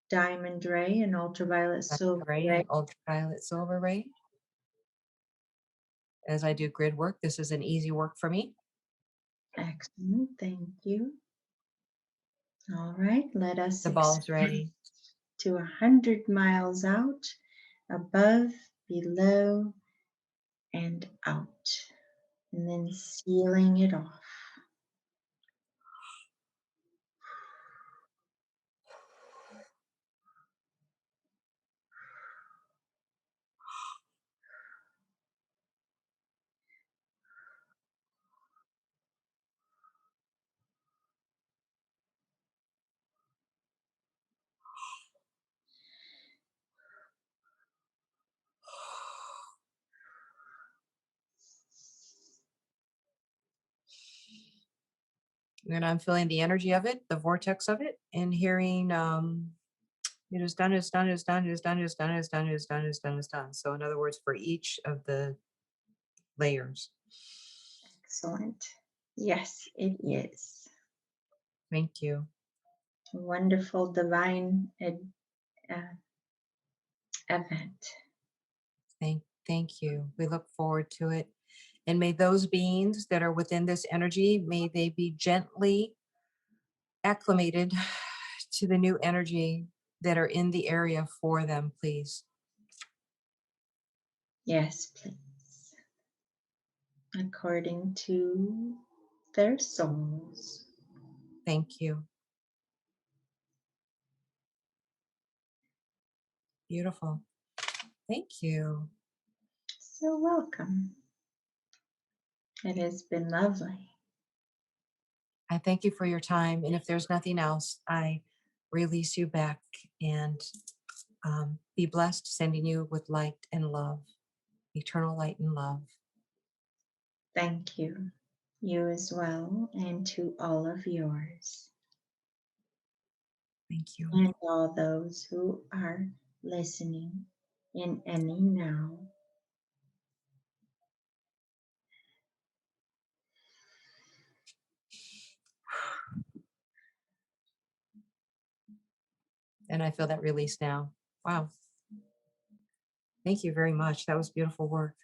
diamond ray and ultraviolet silver Ray ray. and ultraviolet silver ray. As I do grid work, this is an easy work for me. Excellent, thank you. All right, let us The expand ball's ready. to 100 miles out, above, below, and out, and then sealing it off. And I'm feeling the energy of it, the vortex of it, and hearing it is done, is done, is done, is done, is done, is done, is done, is done, is done. So in other words, for each of the layers. Excellent. Yes, it is. Thank you. Wonderful divine uh, event. Thank you. We look forward to it. And may those beings that are within this energy, may they be gently acclimated to the new energy that are in the area for them, please. Yes, please. According to their souls. Thank you. Beautiful. Thank you. So welcome. It has been lovely. I thank you for your time. And if there's nothing else, I release you back and be blessed, sending you with light and love, eternal light and love. Thank you. You as well, and to all of yours, Thank you. and all those who are listening in any now. And I feel that release now. Wow. Thank you very much. That was beautiful work.